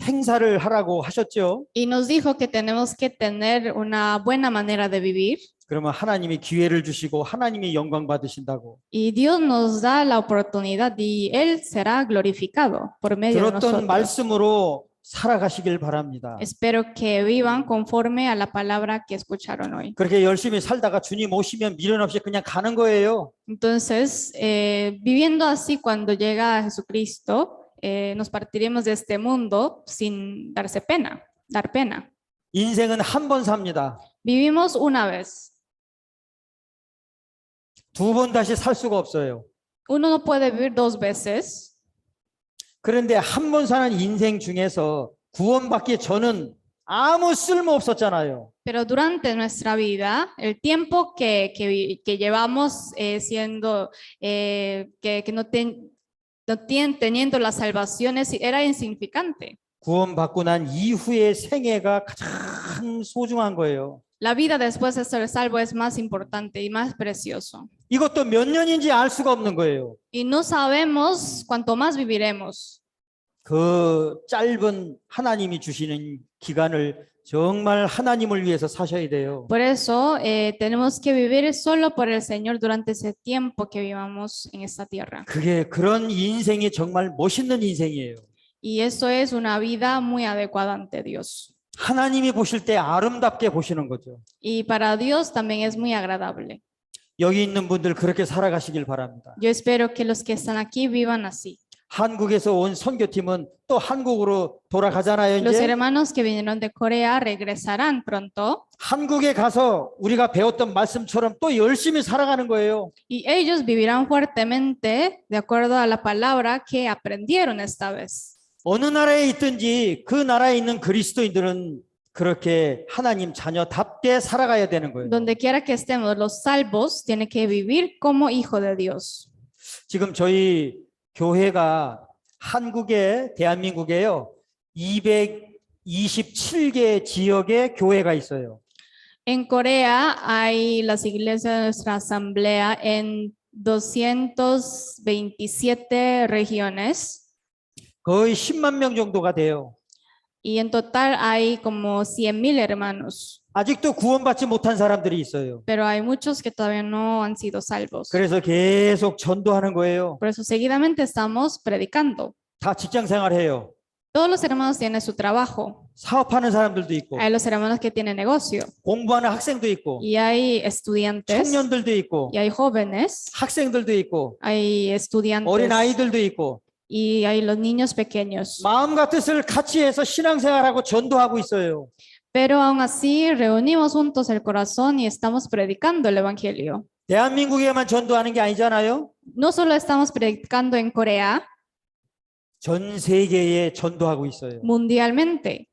행사를 하라고 하셨죠. Y nos dijo que tenemos que tener una buena manera de vivir. 그러면 하나님이 기회를 주시고 하나님이 영광 받으신다고. Y Dios nos da la oportunidad y Él será glorificado por medio de 들었던 nosotros. 말씀으로 살아가시길 바랍니다. Espero que vivan conforme a la palabra que escucharon hoy. 그렇게 열심히 살다가 주님 오시면 미련 없이 그냥 가는 거예요. Entonces, viviendo así cuando llega Jesucristo, nos partiremos de este mundo sin dar pena. 인생은 한 번 삽니다. Vivimos una vez. 두 번 다시 살 수가 없어요. Uno no puede vivir dos veces. 그런데 한 번 사는 인생 중에서 구원받기 전은 아무 쓸모 없었잖아요. Pero durante nuestra vida, el tiempo que llevamos teniendo la salvación era insignificante. 구원받고 난 이후의 생애가 가장 소중한 거예요. La vida después de ser salvo es más importante y más precioso. 이것도 몇 년인지 알 수가 없는 거예요. Y no sabemos cuánto más viviremos. 그 짧은 하나님이 주시는 기간을 정말 하나님을 위해서 사셔야 돼요. Por eso tenemos que vivir solo por el Señor durante ese tiempo que vivamos en esta tierra. 그게 그런 인생이 정말 멋있는 인생이에요. Y eso es una vida muy adecuada ante Dios. 하나님이 보실 때 아름답게 보시는 거죠. Y para Dios también es muy agradable. 여기 있는 분들 그렇게 살아가시길 바랍니다. Yo espero que los que están aquí vivan así. 한국에서 온 선교팀은 또 한국으로 돌아가잖아요. Los 이제 hermanos que vinieron de Corea regresarán pronto 한국에 가서 우리가 배웠던 말씀처럼 또 열심히 살아가는 거예요. y ellos vivirán fuertemente de acuerdo a la palabra que aprendieron esta vez. 어느 나라에 있든지 그 나라에 있는 그리스도인들은 그렇게 하나님 자녀답게 살아가야 되는 거예요. Donde quiera que estemos, los salvos tienen que vivir como hijo de Dios. 지금 저희 교회가 한국에 대한민국에요 227개 지역의 교회가 있어요. En Corea hay las iglesias de nuestra asamblea en 227 regiones 거의 10만 명 정도가 돼요. y en total hay como 100,000 hermanos, 아직도 구원받지 못한 사람들이 있어요. pero hay muchos que todavía no han sido salvos. 그래서 계속 전도하는 거예요. Por eso seguidamente estamos predicando. 다 직장 생활해요. Todos los hermanos tienen su trabajo. 사업하는 사람들도 있고 Hay los hermanos que tienen negocio 공부하는 학생도 있고 y hay estudiantes 청년들도 있고 y hay jóvenes, 학생들도 있고 hay estudiantes 어린 아이들도 있고 y hay los niños pequeños. 마음과 뜻을 같이 해서 신앙생활하고 전도하고 있어요. Pero aún así reunimos juntos el corazón y estamos predicando el evangelio. 대한민국에만 전도하는 게 아니잖아요. No solo estamos predicando en Corea, 전 세계에 전도하고 있어요. mundialmente.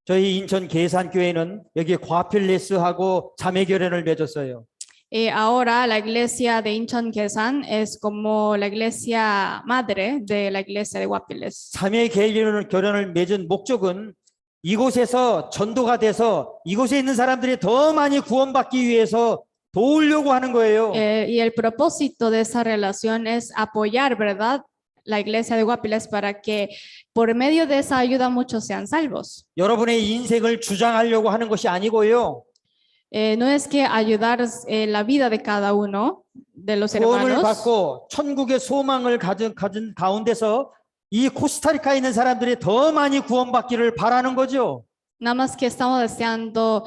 저희 인천 계산교회는 여기에 과필레스하고 자매결연을 맺었어요. Ahora la iglesia de Incheon Kesan es como la iglesia madre de la iglesia de Guapiles. 자매결연을 맺은 목적은 이곳에서 전도가 돼서 이곳에 있는 사람들이 더 많이 구원받기 위해서 도우려고 하는 거예요. Y el propósito de esa relación es apoyar, ¿verdad?, la iglesia de Guapiles para que por medio de esa ayuda muchos sean salvos. 여러분의 인생을 주장하려고 하는 것이 아니고요. No es que ayudar la vida de cada uno de los 구원을 hermanos, 받고 천국의 소망을 가진 가운데서 이 코스타리카에 있는 사람들이 더 많이 구원받기를 바라는 거죠. nada más que estamos deseando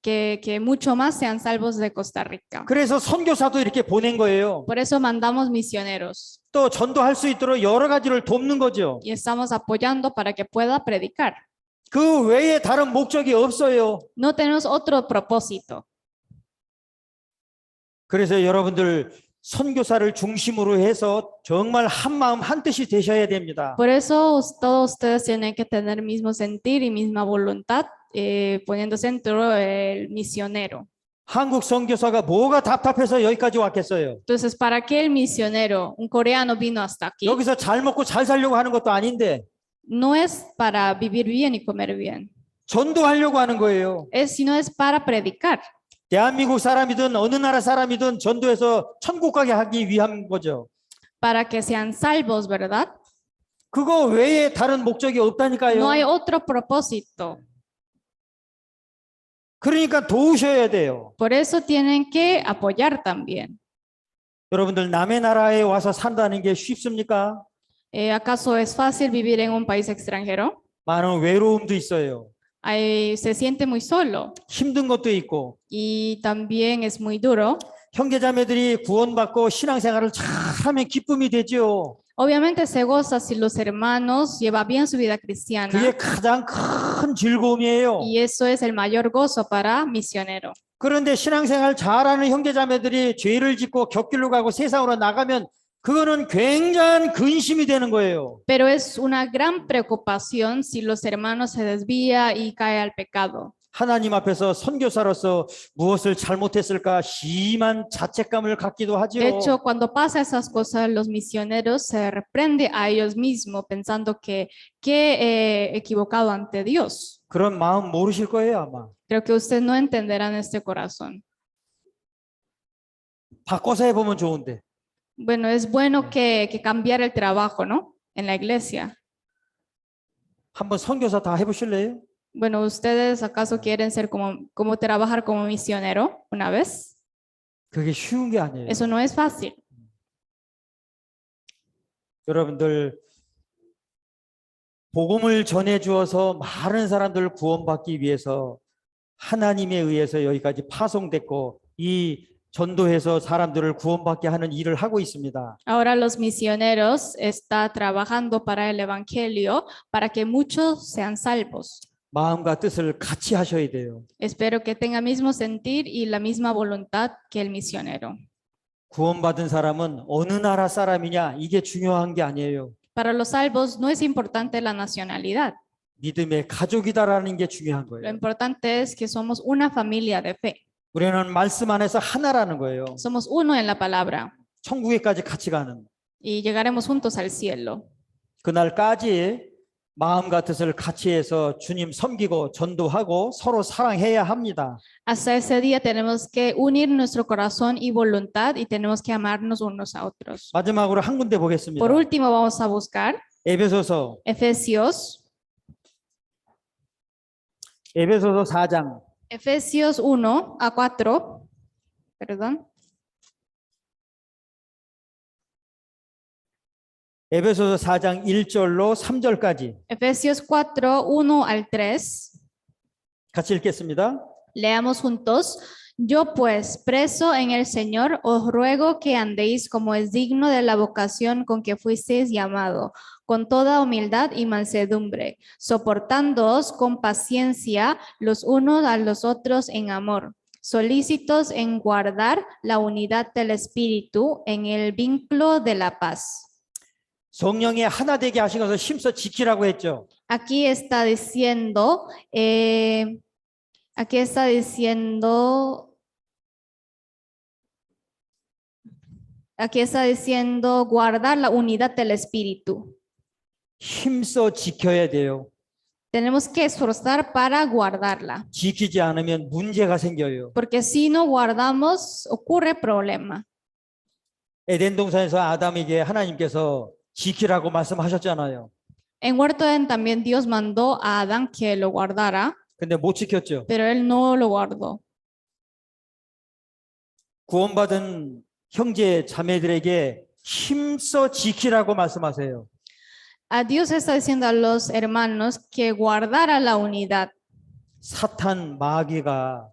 que mucho más sean salvos de Costa Rica. 그래서 선교사도 이렇게 보낸 거예요. Por eso mandamos misioneros 또 전도할 수 있도록 여러 가지를 돕는 거죠. y estamos apoyando para que pueda predicar. 그 외에 다른 목적이 없어요. No tenemos otro propósito. 그래서 여러분들 선교사를 중심으로 해서 정말 한 마음 한 뜻이 되셔야 됩니다. Por eso todos ustedes tienen que tener mismo sentir y misma voluntad, poniendo centro el misionero. 한국 선교사가 뭐가 답답해서 여기까지 왔겠어요. Entonces, ¿para qué el misionero, un coreano, vino hasta aquí? 여기서 잘 먹고 잘 살려고 하는 것도 아닌데 No es para vivir bien y comer bien, 전도하려고 하는 거예요. sino es para predicar. 대한민국 사람이든 어느 나라 사람이든 전도해서 천국 가게 하기 위한 거죠. Para que sean salvos, ¿verdad? 그거 외에 다른 목적이 없다니까요. No hay otro propósito. 그러니까 도우셔야 돼요. Por eso tienen que apoyar también. 여러분들 남의 나라에 와서 산다는 게 쉽습니까? ¿Acaso es fácil vivir en un país extranjero? 많은 외로움도 있어요. Se siente muy solo 힘든 것도 있고 y también es muy duro. 형제자매들이 구원받고 신앙생활을 잘하면 기쁨이 되죠. Obviamente se goza si los hermanos llevan bien su vida cristiana 그게 가장 큰 즐거움이에요. y eso es el mayor gozo para misionero. 그런데 신앙생활 잘하는 형제자매들이 죄를 짓고 곁길로 가고 세상으로 나가면 그거는 굉장한 근심이 되는 거예요. Pero es una gran preocupación si los hermanos se desvía y cae al pecado. 하나님 앞에서 선교사로서 무엇을 잘못했을까 심한 자책감을 갖기도 하죠. De hecho, cuando pasa esas cosas, los misioneros se reprende a ellos mismos pensando que he equivocado ante Dios. 그런 마음 모르실 거예요, 아마. Creo que ustedes no entenderán este corazón. 바꿔서 해보면 좋은데. Bueno, es bueno que cambiar el trabajo, ¿no? en la iglesia. 한번 선교사 다 해보실래요? Bueno, ¿ustedes acaso quieren ser como trabajar como misionero una vez? 그게 쉬운 게 아니에요. Eso no es fácil. 여러분들 복음을 전해 주어서 많은 사람들을 구원받기 위해서 하나님에 의해서 여기까지 파송됐고 이 전도해서 사람들을 구원받게 하는 일을 하고 있습니다. Ahora los misioneros están trabajando para el evangelio para que muchos sean salvos. 마음과 뜻을 같이 하셔야 돼요. Espero que tenga el mismo sentir y la misma voluntad que el misionero. 구원받은 사람은 어느 나라 사람이냐 이게 중요한 게 아니에요. Para los salvos no es importante la nacionalidad. 믿음의 가족이다라는 게 중요한 Lo 거예요. importante es que somos una familia de fe. 우리는 말씀 안에서 하나라는 거예요. Somos uno en la palabra 천국에까지 같이 가는 y llegaremos juntos al cielo. 그날까지 마음과 뜻을 같이 해서 주님 섬기고 전도하고 서로 사랑해야 합니다. Hasta ese día tenemos que unir nuestro corazón y voluntad y tenemos que amarnos unos a otros. 마지막으로 한 군데 보겠습니다. Por último, vamos a buscar 에베소서 Efesios 4장 1 a 4, perdón. 에베소서 4장 1절로 3절까지 Efesios 4, 1 al 3. 같이 읽겠습니다. Leamos juntos. Yo pues, preso en el Señor, os ruego que andéis como es digno de la vocación con que fuisteis llamado, con toda humildad y mansedumbre, soportándoos con paciencia los unos a los otros en amor, solícitos en guardar la unidad del Espíritu en el vínculo de la paz. 성령의 하나 되게 하신 것을 힘써 지키라고 했죠. Aquí está diciendo, aquí está diciendo guardar la unidad del Espíritu. 힘써 지켜야 돼요. Tenemos que esforzar para guardarla, 지키지 않으면 문제가 생겨요. porque si no guardamos, ocurre problema. 에덴 동산에서 아담에게 하나님께서 지키라고 말씀하셨잖아요. En Huerto Edén también Dios mandó a Adán que lo guardara, 근데 못 지켰죠. pero él no lo guardó. 구원받은 형제 자매들에게 힘써 지키라고 말씀하세요. A Dios está diciendo a los hermanos que guardara la unidad. 사탄 마귀가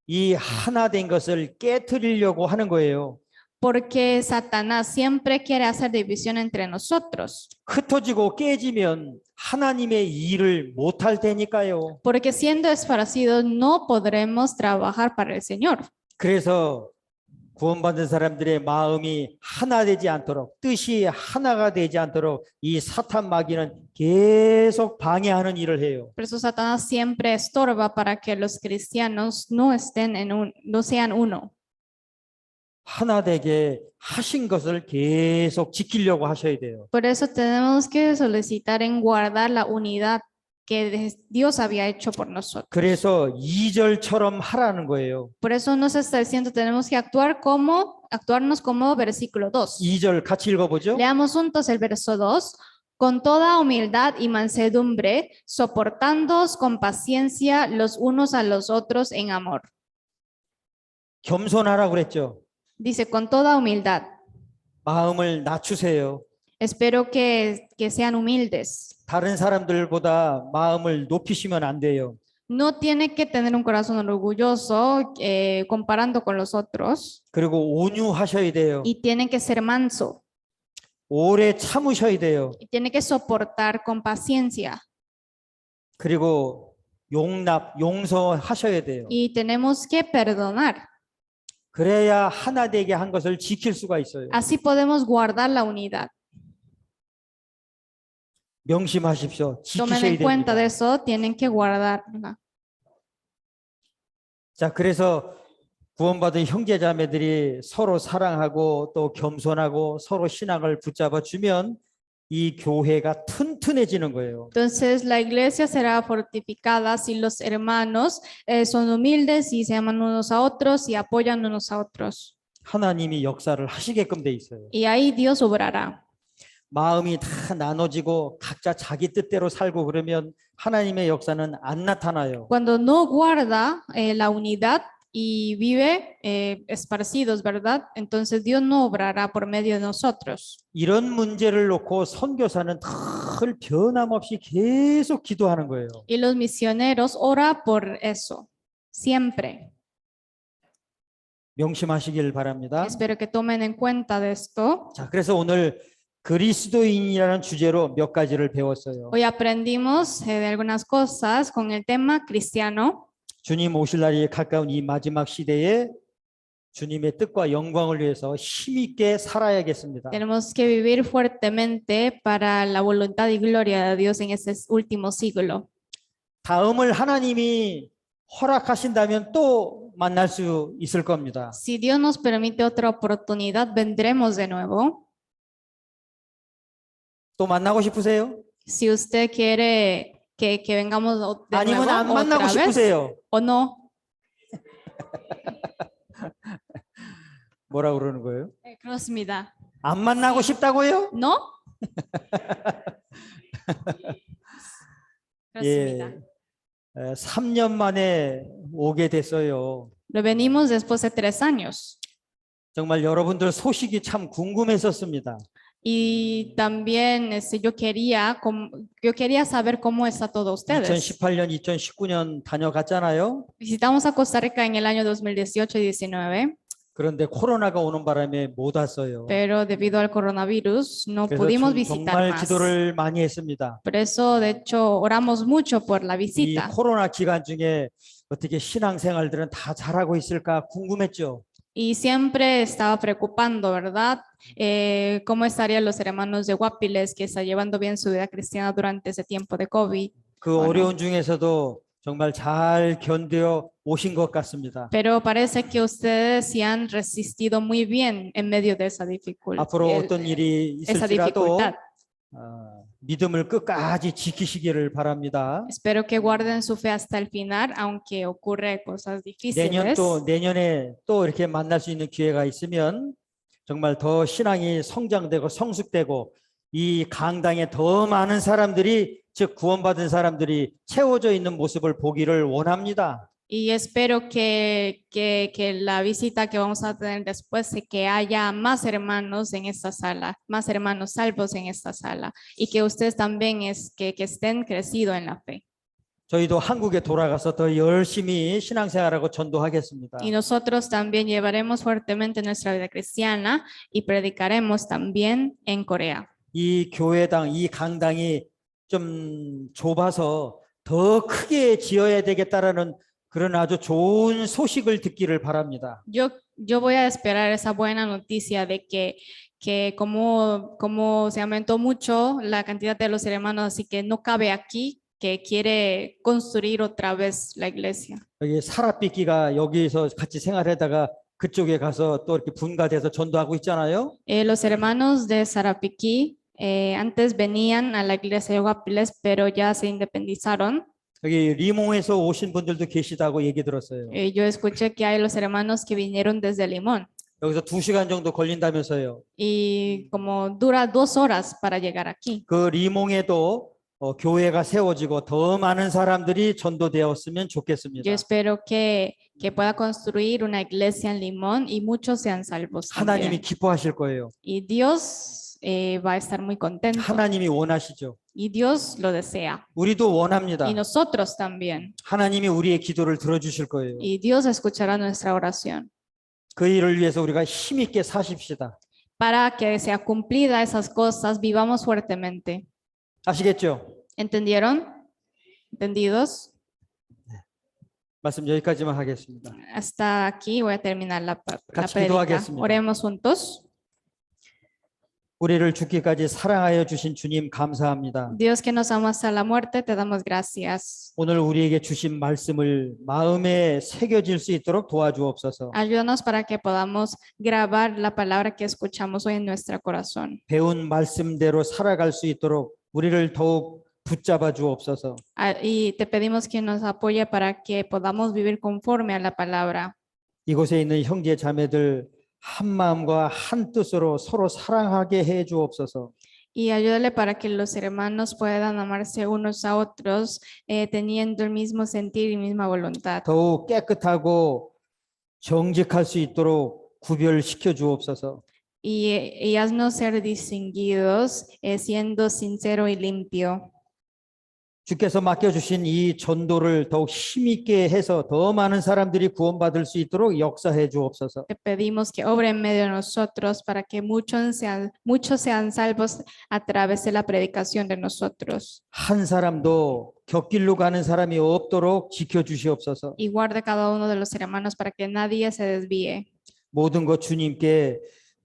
이 하나 된 것을 깨트리려고 하는 거예요. Porque Satanás siempre quiere hacer división entre nosotros. 흩어지고 깨지면 하나님의 일을 못할 테니까요. Porque siendo esparcidos no podremos trabajar para el Señor. 그래서 구원받은 사람들의 마음이 하나 되지 않도록, 뜻이 하나가 되지 않도록 이 사탄 마귀는 계속 방해하는 일을 해요. Por eso Satanás siempre estorba para que los cristianos no estén no sean uno. 하나 되게 하신 것을 계속 지키려고 하셔야 돼요. Por eso tenemos que solicitar en guardar la unidad que Dios había hecho por nosotros. 그래서 2절처럼 하라는 거예요. Por eso nos está diciendo tenemos que actuarnos como versículo 2. 2절 같이 읽어보죠. Leamos juntos el verso 2. Con toda humildad y mansedumbre, soportándoos con paciencia los unos a los otros en amor. 겸손하라고 그랬죠. Dice, con toda humildad. 마음을 낮추세요. Espero que sean humildes. 다른 사람들보다 마음을 높이시면 안 돼요. No tiene que tener un corazón orgulloso comparando con los otros. 그리고 온유하셔야 돼요. Y tiene que ser manso. 오래 참으셔야 돼요. Y tiene que soportar con paciencia. 그리고 용서하셔야 돼요. Y tenemos que perdonar. 그래야 하나 되게 한 것을 지킬 수가 있어요. Así podemos guardar la unidad. 명심하십시오. Tomen 지키셔야 en cuenta de 됩니다. eso, tienen que guardarla. 자, 그래서 구원받은 형제자매들이 서로 사랑하고 또 겸손하고 서로 신앙을 붙잡아 주면 이 교회가 튼튼해지는 거예요. Entonces la iglesia será fortificada si los hermanos son humildes y se aman unos a otros y apoyan unos a otros. 하나님이 역사를 하시게끔 돼 있어요. Y ahí Dios obrará. 마음이 다 나눠지고 각자 자기 뜻대로 살고 그러면 하나님의 역사는 안 나타나요. Cuando no guarda la unidad y vive esparcidos, ¿verdad? Entonces Dios no obrará por medio de nosotros. 이런 문제를 놓고 선교사는 늘 변함없이 계속 기도하는 거예요. Y los misioneros oran por eso, siempre. 명심하시길 바랍니다. Espero que tomen en cuenta de esto. 자, 그래서 오늘 그리스도인이라는 주제로 몇 가지를 배웠어요. Hoy aprendimos de algunas cosas con el tema cristiano. 주님 오실 날이 가까운 이 마지막 시대에 주님의 뜻과 영광을 위해서 힘있게 살아야겠습니다. Tenemos que vivir fuertemente para la voluntad y gloria de Dios en este último siglo. 다음을 하나님이 허락하신다면 또 만날 수 있을 겁니다. Si Dios nos permite otra oportunidad, vendremos de nuevo. 또 만나고 싶으세요? Si usted quiere que vengamos de 아니면 안 nuevo 만나고 otra vez 싶으세요? o no. 뭐라 그러는 거예요? 그렇습니다. 안 만나고 싶다고요? ¿No? 그렇습니다. 3년 만에 오게 됐어요. Lo venimos después de 3 años. 정말 여러분들 소식이 참 궁금했었습니다. Y también yo quería saber cómo está todo ustedes. 2018년, 2019년 다녀갔잖아요. Visitamos a Costa Rica en el año 2018 y 19, 그런데 코로나가 오는 바람에 못 왔어요. pero debido al coronavirus no 그래서 pudimos visitar 정말 más. 기도를 많이 했습니다. Por eso, de hecho, oramos mucho por la 이 visita. 코로나 기간 중에 어떻게 신앙생활들은 다 잘하고 있을까 궁금했죠. Y siempre estaba preocupando, ¿verdad? ¿Cómo estarían los hermanos de Guapiles que está llevando bien su vida cristiana durante ese tiempo de COVID? 그 어려운 중에서도 정말 잘 견뎌 오신 것 같습니다. Pero parece que ustedes se han resistido muy bien en medio de esa 앞으로 어떤 일이 esa 있을지라도 dificultad. 믿음을 끝까지 지키시기를 바랍니다. Espero que guarden su fe hasta el final, aunque ocurre cosas difíciles. 내년에 또 이렇게 만날 수 있는 기회가 있으면 정말 더 신앙이 성장되고 성숙되고 이 강당에 더 많은 사람들이 즉 구원받은 사람들이 채워져 있는 모습을 보기를 원합니다. Y espero que la visita que vamos a tener después, que haya más hermanos en esta sala, más hermanos salvos en esta sala, y que ustedes también que estén crecidos en la fe. 저희도 한국에 돌아가서 더 열심히 신앙생활하고 전도하겠습니다. Y nosotros también llevaremos fuertemente nuestra vida cristiana y predicaremos también en Corea. 이 교회당, 이 강당이 좀 좁아서 더 크게 지어야 되겠다라는 그런 아주 좋은 소식을 듣기를 바랍니다. Yo voy a esperar esa buena noticia de que como se aumentó mucho la cantidad de los hermanos, así que no cabe aquí, que quiere construir otra vez la iglesia. 여기 사라삐끼가 여기서 같이 생활하다가 그쪽에 가서 또 이렇게 분가돼서 전도하고 있잖아요. Los hermanos de Sarapiquí antes venían a la iglesia de Guapiles, pero ya se independizaron. 여기 리몽에서 오신 분들도 계시다고 얘기 들었어요. Yo escuché que hay los hermanos que vinieron desde Limón 여기서 2시간 정도 걸린다면서요. y como dura 2 horas para llegar aquí. 그 리몽에도 교회가 세워지고 더 많은 사람들이 전도되었으면 좋겠습니다. Yo espero que pueda construir una iglesia en Limón y muchos sean salvos 하나님이 también. 기뻐하실 거예요. Y Dios va a estar muy contento 하나님이 원하시죠. y Dios lo desea. 우리도 원합니다. Y nosotros también. 하나님이 우리의 기도를 들어주실 거예요. Y Dios escuchará nuestra oración. 그 일을 위해서 우리가 힘있게 사십시다. Para que sea cumplida esas cosas, vivamos fuertemente. 아시겠죠? ¿Entendieron? ¿Entendidos? 말씀 여기까지만 하겠습니다. Hasta aquí voy a terminar la 같이 prédica. 기도하겠습니다. Oremos juntos. 우리를 죽기까지 사랑하여 주신 주님 감사합니다. Dios que nos ama hasta la muerte, te damos gracias. 오늘 우리에게 주신 말씀을 마음에 새겨질 수 있도록 도와주옵소서. Ayúdanos para que podamos grabar la palabra que escuchamos hoy en nuestro corazón. 배운 말씀대로 살아갈 수 있도록 우리를 더욱 붙잡아 주옵소서. Y te pedimos que nos apoye para que podamos vivir conforme a la palabra. 이곳에 있는 형제 자매들 한 마음과 한 뜻으로 서로 사랑하게 해 주옵소서. Y ayúdale para que los hermanos puedan amarse unos a otros, teniendo el mismo sentir y misma voluntad. 더욱 깨끗하고 정직할 수 있도록 구별시켜 주옵소서. Y haznos ser distinguidos, siendo sincero y limpio. 주께서 맡겨주신 이 전도를 더욱 힘있게 해서 더 많은 사람들이 구원받을 수 있도록 역사해 주옵소서. Te pedimos que obre en medio de nosotros para que muchos sean salvos a través de la predicación de nosotros. 한 사람도 곁길로 가는 사람이 없도록 지켜 주시옵소서. Y guarde cada uno de los hermanos para que nadie se desvíe. 모든 것 주님께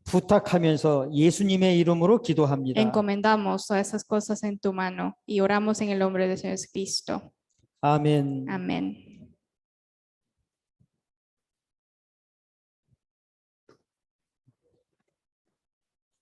부탁하면서 예수님의 이름으로 기도합니다. Encomendamos todas esas cosas en tu mano y oramos en el nombre de Jesucristo. 아멘. Amén.